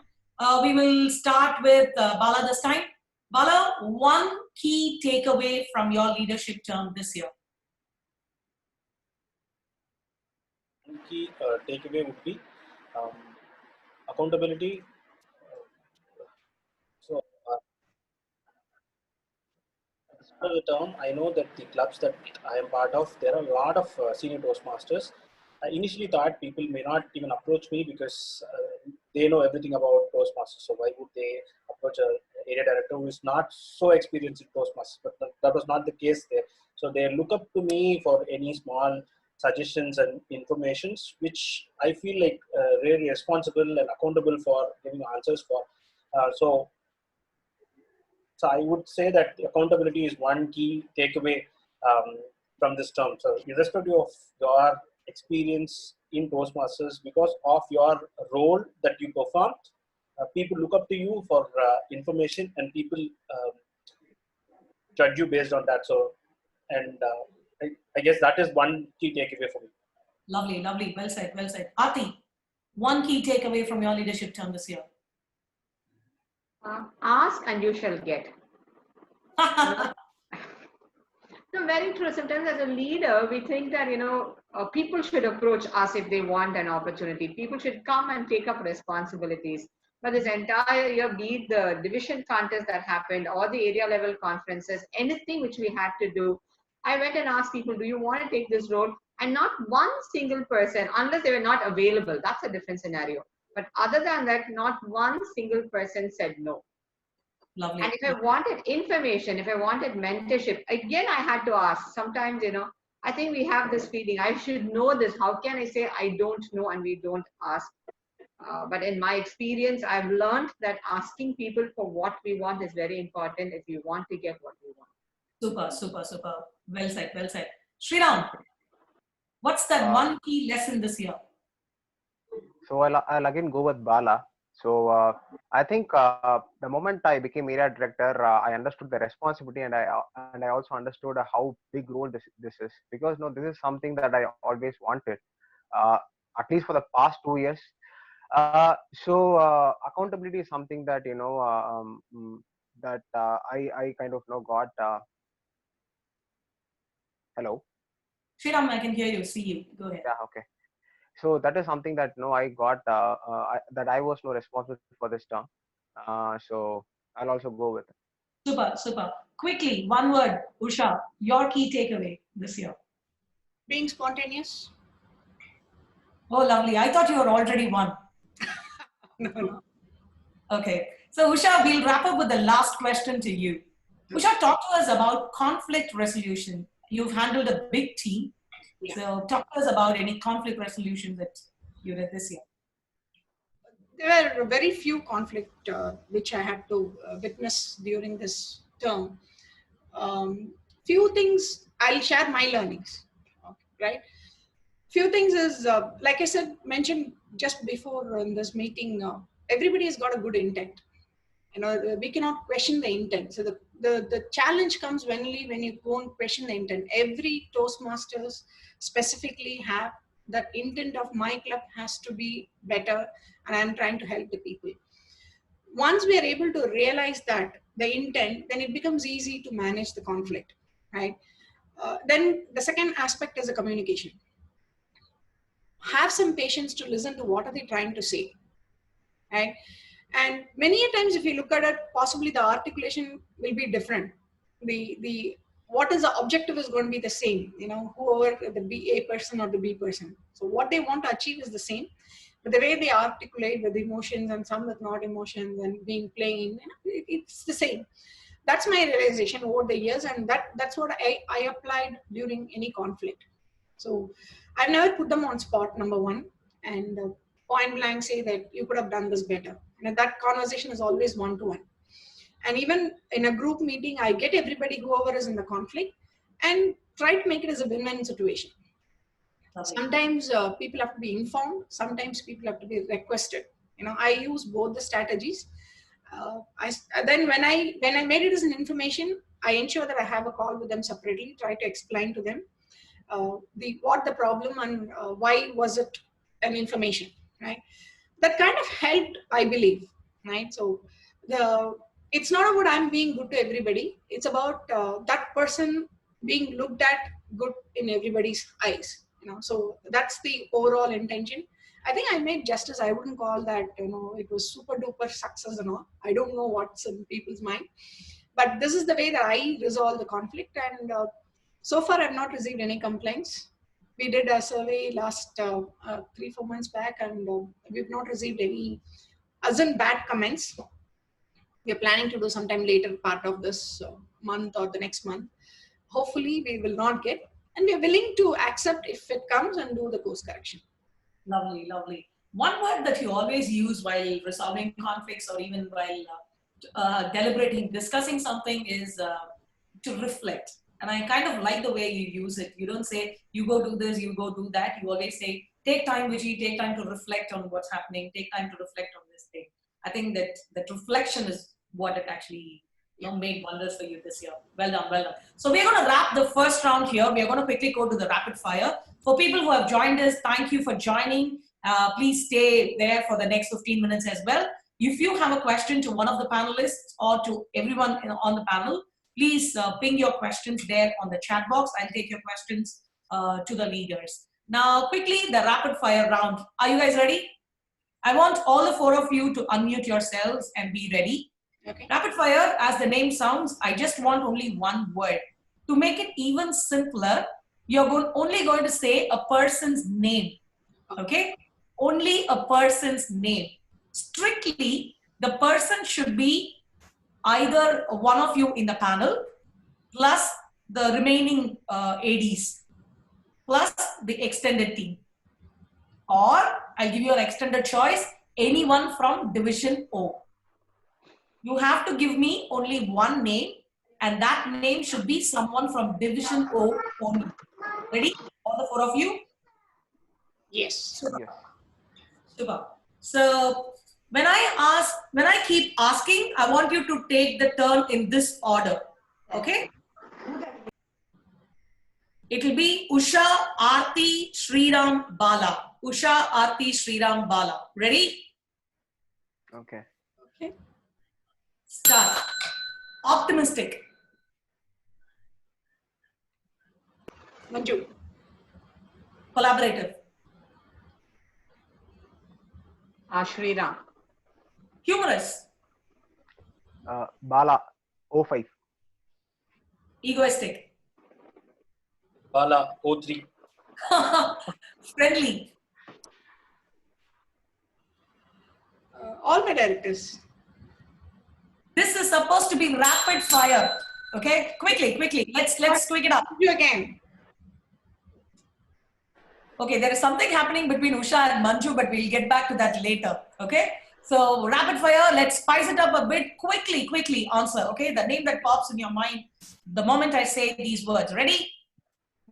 We will start with Bala this time. Bala, one key takeaway from your leadership term this year. One key takeaway would be um, accountability. So, at the start of the term, I know that the clubs that I am part of, there are a lot of senior Toastmasters. I initially thought people may not even approach me because they know everything about Toastmasters. So why would they approach a area director who is not so experienced in Toastmasters? But that was not the case there. So they look up to me for any small suggestions and informations, which I feel like really responsible and accountable for giving answers for. So so I would say that accountability is one key takeaway from this term. So irrespective of your experience in Toastmasters, because of your role that you perform, people look up to you for information, and people judge you based on that. So, and I guess that is one key takeaway for me. Lovely, lovely. Well said, well said. Aarti, one key takeaway from your leadership term this year. Ask and you shall get. No, very true. Sometimes as a leader, we think that, people should approach us if they want an opportunity. People should come and take up responsibilities. But this entire year, be it the division contest that happened or the area level conferences, anything which we had to do, I went and asked people, do you want to take this role? And not one single person, unless they were not available. That's a different scenario. But other than that, not one single person said no. Lovely. And if I wanted information, if I wanted mentorship, again, I had to ask. Sometimes, I think we have this feeling, I should know this. How can I say I don't know and we don't ask? But in my experience, I've learned that asking people for what we want is very important if you want to get what we want. Super, super, super. Well said, well said. Sriram, what's that one key lesson this year? So I'll again go with Bala. So I think the moment I became area director, I understood the responsibility, and I also understood how big role this is, because this is something that I always wanted, at least for the past 2 years. So accountability is something that I kind of got. Hello. Sriram, I can hear you, see you. Go ahead. Yeah. Okay. So that is something that I got that I was responsible for this term. So I'll also go with it. Super, super. Quickly, one word, Usha, your key takeaway this year. Being spontaneous. Oh, lovely. I thought you were already one. No. Okay. So Usha, we'll wrap up with the last question to you. Usha, talk to us about conflict resolution. You've handled a big team. Yeah. So talk to us about any conflict resolution that you did this year. There were very few conflict which I had to witness during this term. Few things, I'll share my learnings, right? Few things is, like I said, mentioned just before in this meeting, everybody has got a good intent. We cannot question the intent. So the challenge comes when you won't question the intent. Every Toastmasters specifically have that intent of my club has to be better, and I'm trying to help the people. Once we are able to realize that the intent, then it becomes easy to manage the conflict, right? Then the second aspect is the communication. Have some patience to listen to what are they trying to say, right? And many a times, if you look at it, possibly the articulation will be different. The what is the objective is going to be the same. Whoever the A person or the B person. So what they want to achieve is the same, but the way they articulate with emotions and some with not emotions and being plain, it's the same. That's my realization over the years, and that's what I applied during any conflict. So I've never put them on spot, number one, and point blank say that you could have done this better. And that conversation is always one-to-one. And even in a group meeting, I get everybody, whoever is in the conflict, and try to make it as a win-win situation. Okay. Sometimes people have to be informed. Sometimes people have to be requested. I use both the strategies. Then when I made it as an information, I ensure that I have a call with them separately, try to explain to them. what the problem and why was it an information, right? That kind of helped, I believe, right? So it's not about I'm being good to everybody. It's about that person being looked at good in everybody's eyes, So that's the overall intention. I think I made justice. I wouldn't call that, it was super duper success and all. I don't know what's in people's mind, but this is the way that I resolve the conflict. And so far, I've not received any complaints. We did a survey last 3-4 months back, and we've not received any, as in bad comments. We are planning to do sometime later part of this month or the next month. Hopefully, we will not get, and we are willing to accept if it comes and do the course correction. Lovely, lovely. One word that you always use while resolving conflicts or even while deliberating, discussing something is to reflect. And I kind of like the way you use it. You don't say, you go do this, you go do that. You always say, take time, Vijay, take time to reflect on what's happening, take time to reflect on this thing. I think that reflection is what it actually made wonders for you this year. Well done, well done. So we're going to wrap the first round here. We're going to quickly go to the rapid fire. For people who have joined us, thank you for joining. Please stay there for the next 15 minutes as well. If you have a question to one of the panelists or to everyone on the panel, please ping your questions there on the chat box. I'll take your questions to the leaders. Now, quickly, the rapid fire round. Are you guys ready? I want all the 4 of you to unmute yourselves and be ready. Okay. Rapid fire, as the name sounds, I just want only one word. To make it even simpler, you're only going to say a person's name. Okay? Only a person's name. Strictly, the person should be either one of you in the panel, plus the remaining ADs, plus the extended team. Or, I'll give you an extended choice, anyone from Division O. You have to give me only one name, and that name should be someone from Division O only. Ready? All the 4 of you? Yes. Super. Yes. Super. So when I keep asking, I want you to take the turn in this order. Okay? It will be Usha, Aarti, Sriram, Bala. Usha, Aarti, Sriram, Bala. Ready? Okay. Okay. Start. Optimistic. Manju. Collaborative. Shriram. Humorous. Bala, O5. Egoistic. Bala, O3. Friendly. All my directors. This is supposed to be rapid fire. Okay? Quickly. Let's quick it up. You again. Okay, there is something happening between Usha and Manju, but we'll get back to that later. Okay? So rapid fire, let's spice it up a bit. Quickly answer. Okay? The name that pops in your mind the moment I say these words. Ready?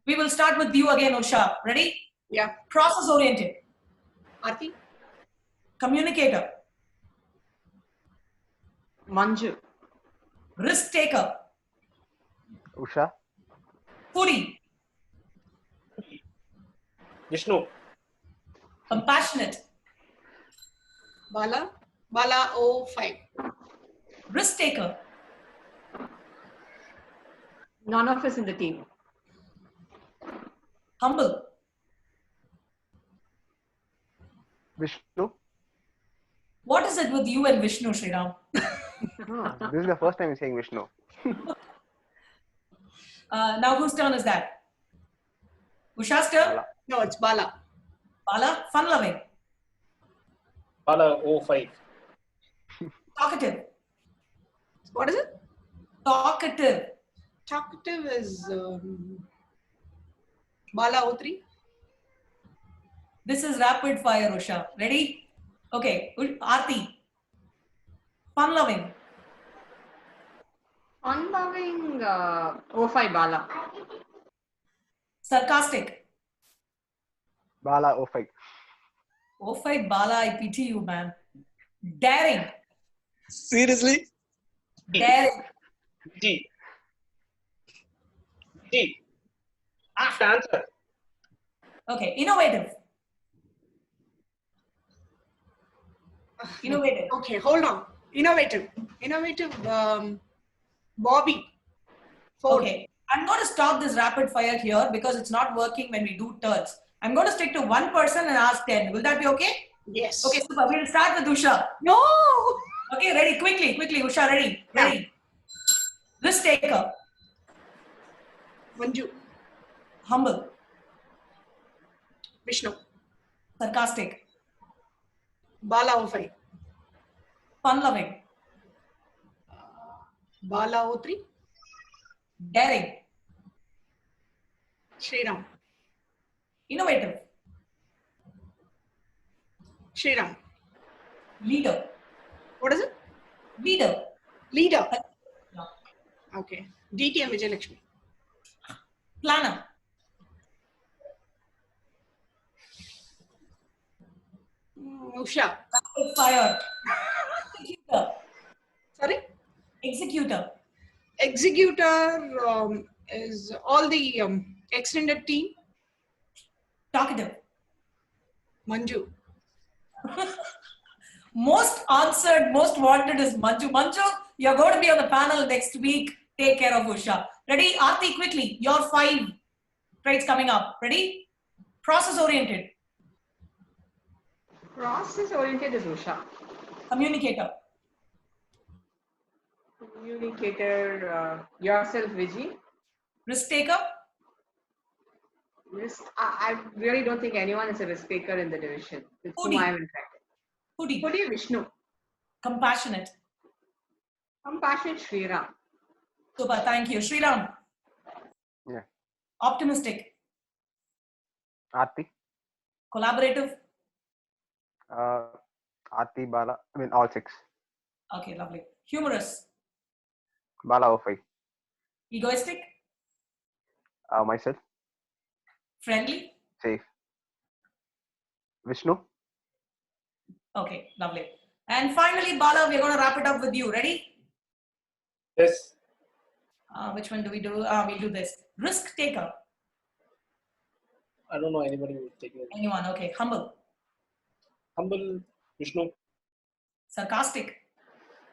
We will start with you again, Usha. Ready? Yeah. Process oriented. Aarti. Communicator. Manju. Risk taker. Usha. Foodie. Vishnu. Compassionate. Bala. Bala O5. Risk taker. None of us in the team. Humble. Vishnu. What is it with you and Vishnu, Sriram? This is the first time you're saying Vishnu. Now whose turn is that? Usha's turn? Bala. No, it's Bala. Bala, fun-loving. Bala, O5. Talkative. What is it? Talkative. Talkative is Bala O3. This is rapid fire, Usha. Ready? Okay. Aarti. Fun-loving. Fun-loving O5 Bala. Sarcastic. Bala, O5. O5 Bala, I pity you, man. Daring. Seriously? Daring. G. G. Fast answer. Okay, innovative. Innovative. Okay, hold on. Innovative. Bobby. 4. Okay, I'm going to stop this rapid fire here because it's not working when we do turns. I'm going to stick to one person and ask 10. Will that be okay? Yes. Okay, super. We'll start with Usha. No. Okay, ready? Quickly. Usha, ready? Yeah. Ready. Risk taker. Manju. Humble. Vishnu. Sarcastic. Bala O5. Fun loving. Bala O3. Daring. Shriram. Innovative. Shriram. Leader. What is it? Leader. Leader. Yeah. Okay. DTM Vijayalakshmi. Planner. Usha. Rapid fire. Executor. Sorry? Executor. Executor is all the extended team. Talkative. Manju. Most answered, most wanted is Manju. Manju, you're going to be on the panel next week. Take care of Usha. Ready? Aarti, quickly. Your 5 traits coming up. Ready? Process oriented. Process oriented is Usha. Communicator. Communicator, yourself, Viji. Risk taker. I really don't think anyone is a risk taker in the division. With whom Foodie. I am interacting. Hoodie. Foodie Vishnu. Compassionate. Compassionate Shriram. Super, thank you. Sriram. Yeah. Optimistic. Aarti. Collaborative. Aarti, Bala. I mean, all 6. Okay, lovely. Humorous. Bala O5. Egoistic. Myself. Friendly. Safe. Vishnu. Okay, lovely. And finally, Bala, we're going to wrap it up with you. Ready? Yes. Which one do we do? We'll do this. Risk taker. I don't know anybody who would take it. Anyone? Okay. Humble. Humble. Vishnu. Sarcastic.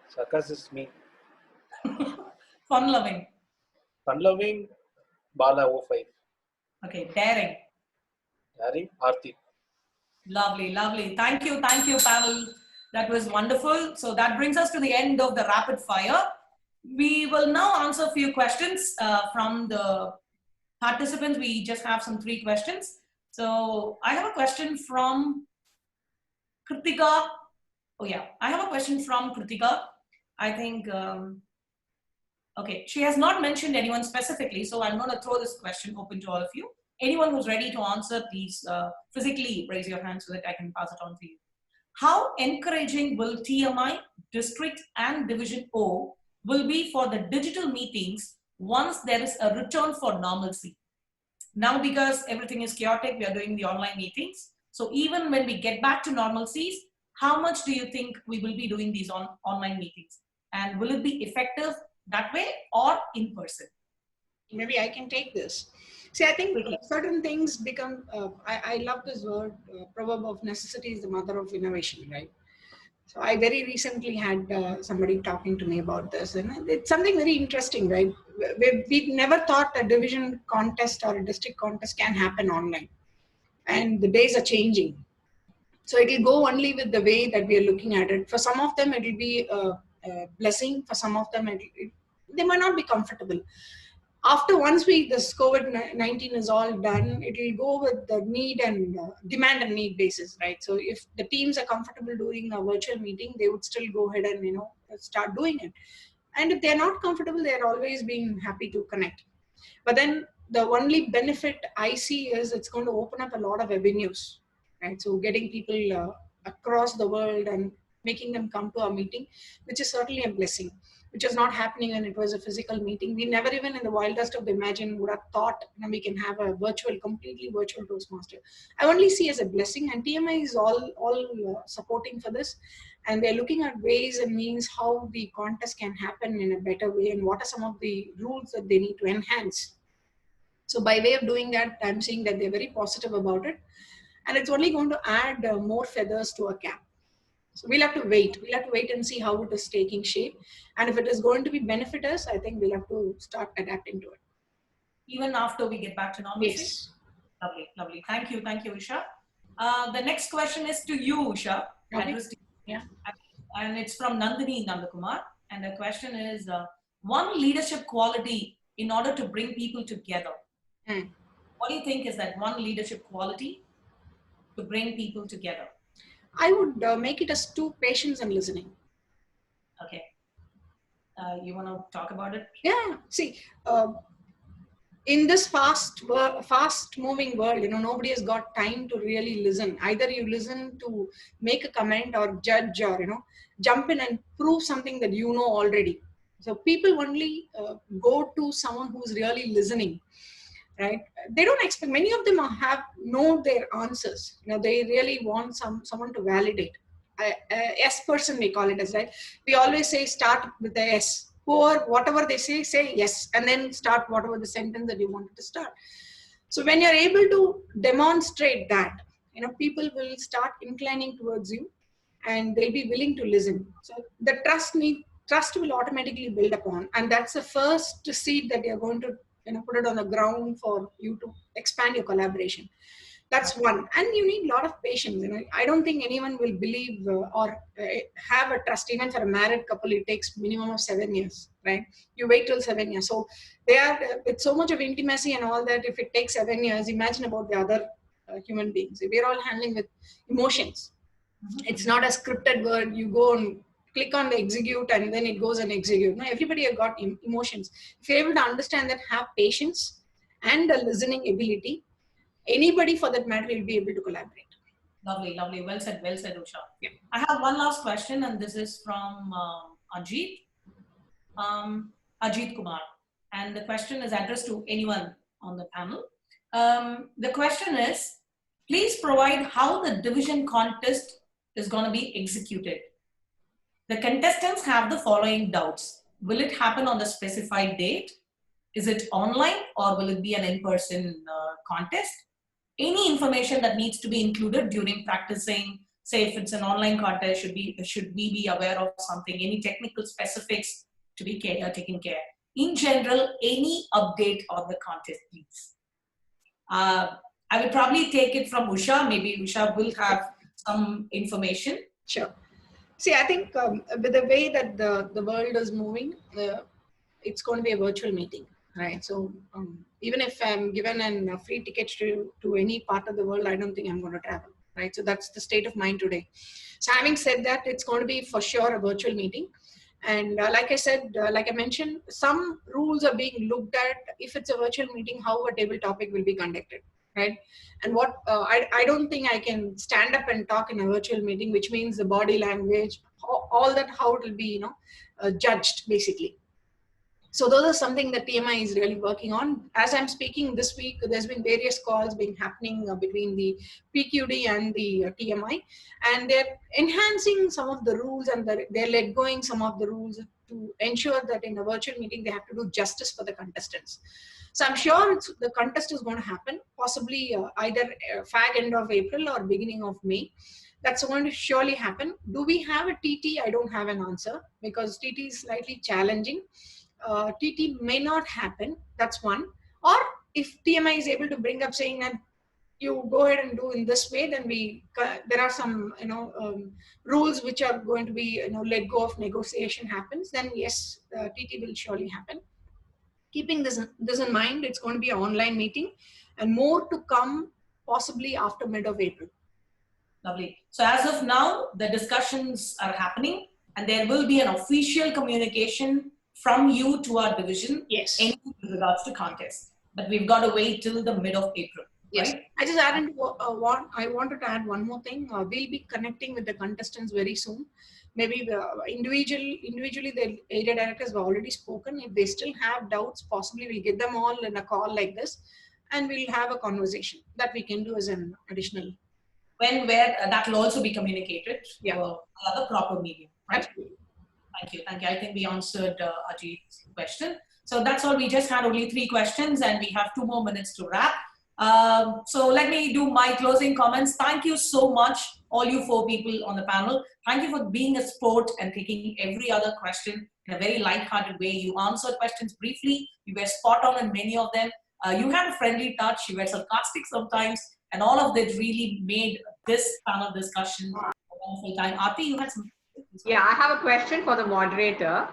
Sarcastic is me. Fun loving. Fun loving. Bala O5. Okay. Daring. Daring. Aarti. Lovely, lovely. Thank you, Pavel. That was wonderful. So that brings us to the end of the rapid fire. We will now answer a few questions from the participants. We just have some 3 questions. So I have a question from Kritika. Oh yeah, I have a question from Kritika. I think, okay, she has not mentioned anyone specifically, so I'm going to throw this question open to all of you. Anyone who's ready to answer, please physically raise your hand so that I can pass it on to you. How encouraging will TMI, District and Division O will be for the digital meetings once there is a return for normalcy? Now, because everything is chaotic, we are doing the online meetings. So even when we get back to normalcies, how much do you think we will be doing these online meetings? And will it be effective that way or in person? Maybe I can take this. See, I think certain things become, I love this word, proverb of necessity is the mother of innovation, right? So I very recently had somebody talking to me about this, and it's something very interesting, right? We've never thought a division contest or a district contest can happen online, and the days are changing. So it will go only with the way that we are looking at it. For some of them, it will be a blessing. For some of them, they might not be comfortable. After once this COVID-19 is all done, it will go with the need and demand and need basis, right? So if the teams are comfortable doing a virtual meeting, they would still go ahead and start doing it. And if they're not comfortable, they're always being happy to connect. But then the only benefit I see is it's going to open up a lot of avenues, right? So getting people across the world and making them come to our meeting, which is certainly a blessing, which is not happening when it was a physical meeting. We never even in the wildest of the imagine would have thought we can have a completely virtual Toastmaster. I only see as a blessing, and TMI is all supporting for this. And they're looking at ways and means how the contest can happen in a better way and what are some of the rules that they need to enhance. So by way of doing that, I'm seeing that they're very positive about it. And it's only going to add more feathers to our cap. So we'll have to wait. We'll have to wait and see how it is taking shape. And if it is going to be benefit us, I think we'll have to start adapting to it. Even after we get back to normalcy? Yes. Lovely, lovely. Thank you, Usha. The next question is to you, Usha. Okay. Yeah. And it's from Nandini Nandakumar. And the question is, one leadership quality in order to bring people together. What do you think is that one leadership quality to bring people together? I would make it as 2, patience and listening. Okay. You want to talk about it? Yeah. See, in this fast moving world, nobody has got time to really listen. Either you listen to make a comment or judge, or jump in and prove something that you know already. So people only go to someone who's really listening, right? They don't expect, many of them know their answers. They really want someone to validate. S person, we call it as, right? We always say start with the S. Whatever they say yes, and then start whatever the sentence that you wanted to start. So when you're able to demonstrate that, people will start inclining towards you, and they'll be willing to listen. So the trust will automatically build upon, and that's the first seed that you're going to put it on the ground for you to expand your collaboration. That's one. And you need a lot of patience. I don't think anyone will believe or have a trust. Even for a married couple, it takes minimum of 7 years, right? You wait till 7 years. So they are with so much of intimacy and all that. If it takes 7 years, imagine about the other human beings. We're all handling with emotions. It's not a scripted word. You go and click on the execute and then it goes and execute. No, everybody have got emotions. If you're able to understand that, have patience and a listening ability, anybody for that matter will be able to collaborate. Lovely, lovely. Well said, Usha. Yeah. I have one last question, and this is from Ajit Kumar. And the question is addressed to anyone on the panel. The question is, please provide how the division contest is going to be executed. The contestants have the following doubts. Will it happen on the specified date? Is it online, or will it be an in-person contest? Any information that needs to be included during practicing, say if it's an online contest, should we be aware of something, any technical specifics to be taken care? In general, any update on the contest, please. I will probably take it from Usha. Maybe Usha will have some information. Sure. See, I think with the way that the world is moving, it's going to be a virtual meeting, right? So even if I'm given a free ticket to any part of the world, I don't think I'm going to travel, right? So that's the state of mind today. So having said that, it's going to be for sure a virtual meeting. And like I said, like I mentioned, some rules are being looked at. If it's a virtual meeting, how a table topic will be conducted, right? And what I don't think I can stand up and talk in a virtual meeting, which means the body language, all that, how it will be, judged basically. So those are something that TMI is really working on. As I'm speaking this week, there's been various calls being happening between the PQD and the TMI, and they're enhancing some of the rules, and they're let going some of the rules to ensure that in a virtual meeting they have to do justice for the contestants. So I'm sure the contest is going to happen, possibly either fag end of April or beginning of May. That's going to surely happen. Do we have a TT? I don't have an answer, because TT is slightly challenging. TT may not happen. That's one. Or if TMI is able to bring up saying that you go ahead and do in this way, then there are some rules which are going to be let go of negotiation happens. Then yes, TT will surely happen. Keeping this in mind, it's going to be an online meeting, and more to come possibly after mid of April. Lovely. So as of now, the discussions are happening, and there will be an official communication from you to our division, yes, in regards to contest. But we've got to wait till the mid of April. Yes. Right? I just added I wanted to add one more thing. We'll be connecting with the contestants very soon. Maybe individually, the area directors have already spoken. If they still have doubts, possibly we'll get them all in a call like this, and we'll have a conversation that we can do as an additional. Where that will also be communicated. Yeah. Another proper medium. Right? Absolutely. Thank you. I think we answered Ajit's question. So that's all. We just had only 3 questions and we have 2 more minutes to wrap. So let me do my closing comments. Thank you so much, all you 4 people on the panel. Thank you for being a sport and taking every other question in a very light-hearted way. You answered questions briefly. You were spot on in many of them. You had a friendly touch. You were sarcastic sometimes. And all of that really made this panel discussion a wonderful time. Aarti, you had some... Yeah, I have a question for the moderator.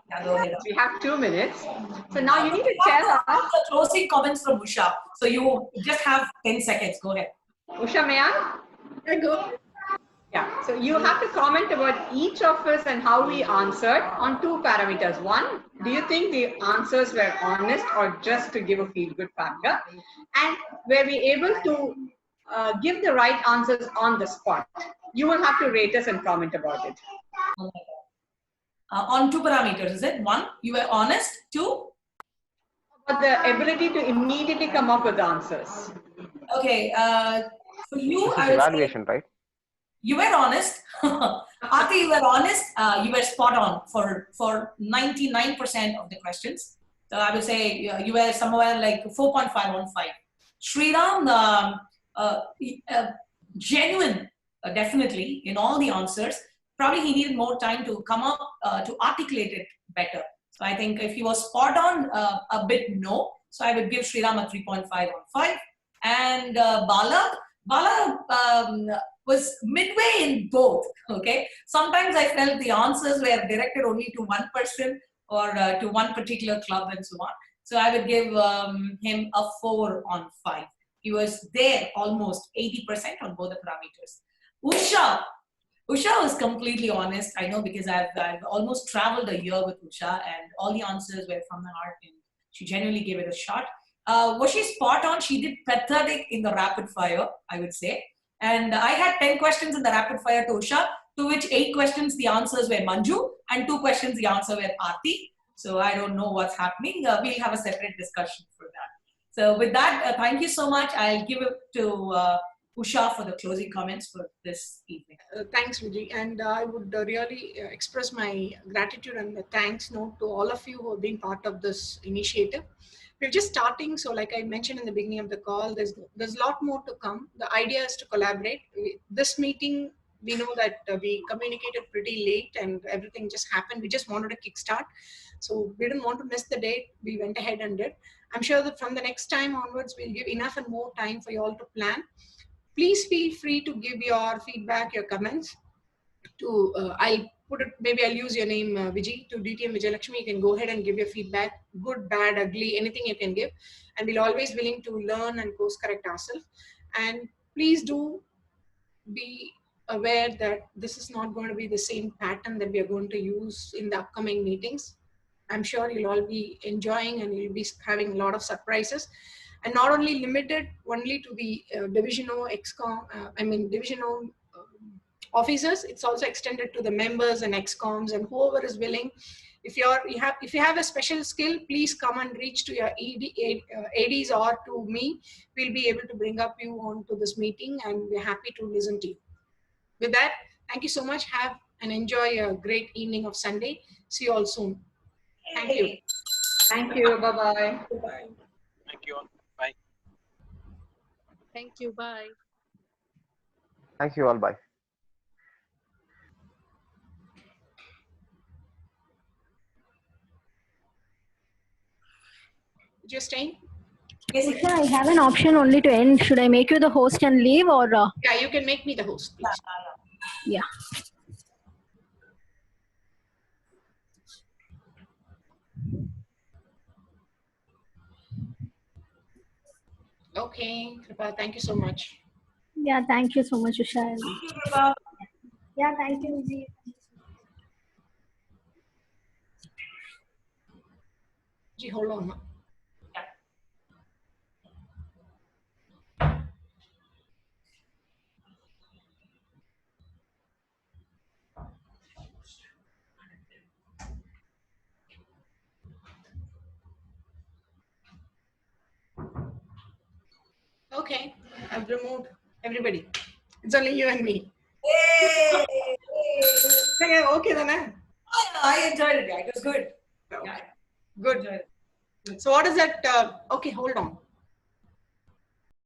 Yeah, go ahead. We have 2 minutes. So now you need to tell us. The closing comments from Usha. So you just have 10 seconds. Go ahead. Usha, may I? I go. Yeah, so you have to comment about each of us and how we answered on 2 parameters. One, do you think the answers were honest or just to give a feel-good factor? And were we able to give the right answers on the spot? You will have to rate us and comment about it. On 2 parameters, is it? 1, you were honest. 2, About the ability to immediately come up with answers. okay. For you, This I is would say evaluation, right? you were honest. Aarti, you were honest. You were spot on for 99% of the questions. So I would say you were somewhere like 4.5 on 5. Sriram, genuine, definitely in all the answers. Probably he needed more time to come up to articulate it better. So I think if he was spot on, a bit no. So I would give Sriram a 3.5 on 5. And Bala was midway in both. Okay. Sometimes I felt the answers were directed only to one person or to one particular club and so on. So I would give him a 4 on 5. He was there almost 80% on both the parameters. Usha was completely honest. I know because I've almost traveled a year with Usha and all the answers were from the heart and she genuinely gave it a shot. Was she spot on? She did pathetic in the rapid fire, I would say. And I had 10 questions in the rapid fire to Usha, to which 8 questions the answers were Manju and 2 questions the answer were Aarti. So I don't know what's happening. We'll have a separate discussion for that. So with that, thank you so much. I'll give it to Usha for the closing comments for this evening. Thanks, Vijay. And I would really express my gratitude and the thanks note to all of you who have been part of this initiative. We're just starting, so like I mentioned in the beginning of the call, there's a lot more to come. The idea is to collaborate. This meeting, we know that we communicated pretty late and everything just happened. We just wanted to kickstart. So we didn't want to miss the date. We went ahead and did. I'm sure that from the next time onwards, we'll give enough and more time for you all to plan. Please feel free to give your feedback, your comments to, I'll put it, maybe I'll use your name, Vijay, to DTM Vijay Lakshmi. You can go ahead and give your feedback, good, bad, ugly, anything you can give. And we'll always willing to learn and course correct ourselves. And please do be aware that this is not going to be the same pattern that we are going to use in the upcoming meetings. I'm sure you'll all be enjoying and you'll be having a lot of surprises. And not only limited only to the divisional divisional officers, it's also extended to the members and excoms and whoever is willing. If you have a special skill, please come and reach to your ADs or to me. We'll be able to bring up you onto this meeting and we're happy to listen to you. With that, thank you so much. Have and enjoy a great evening of Sunday. See you all soon. Thank you. Thank you. Bye-bye. Bye. Thank you all. Bye. Thank you. Bye. Thank you all. Bye. Just staying? Yes, Usha, I have an option only to end. Should I make you the host and leave or? Yeah, you can make me the host, please. Yeah. Okay, Kripa, thank you so much. Yeah, thank you so much, Usha. Yeah, thank you, Vijay. Gee, hold on. Huh? Okay, I've removed everybody. It's only you and me. Hey! Okay, then. I enjoyed it. Yeah, it was good. Okay. Yeah. Good. Enjoy. So what is that? Okay, hold on.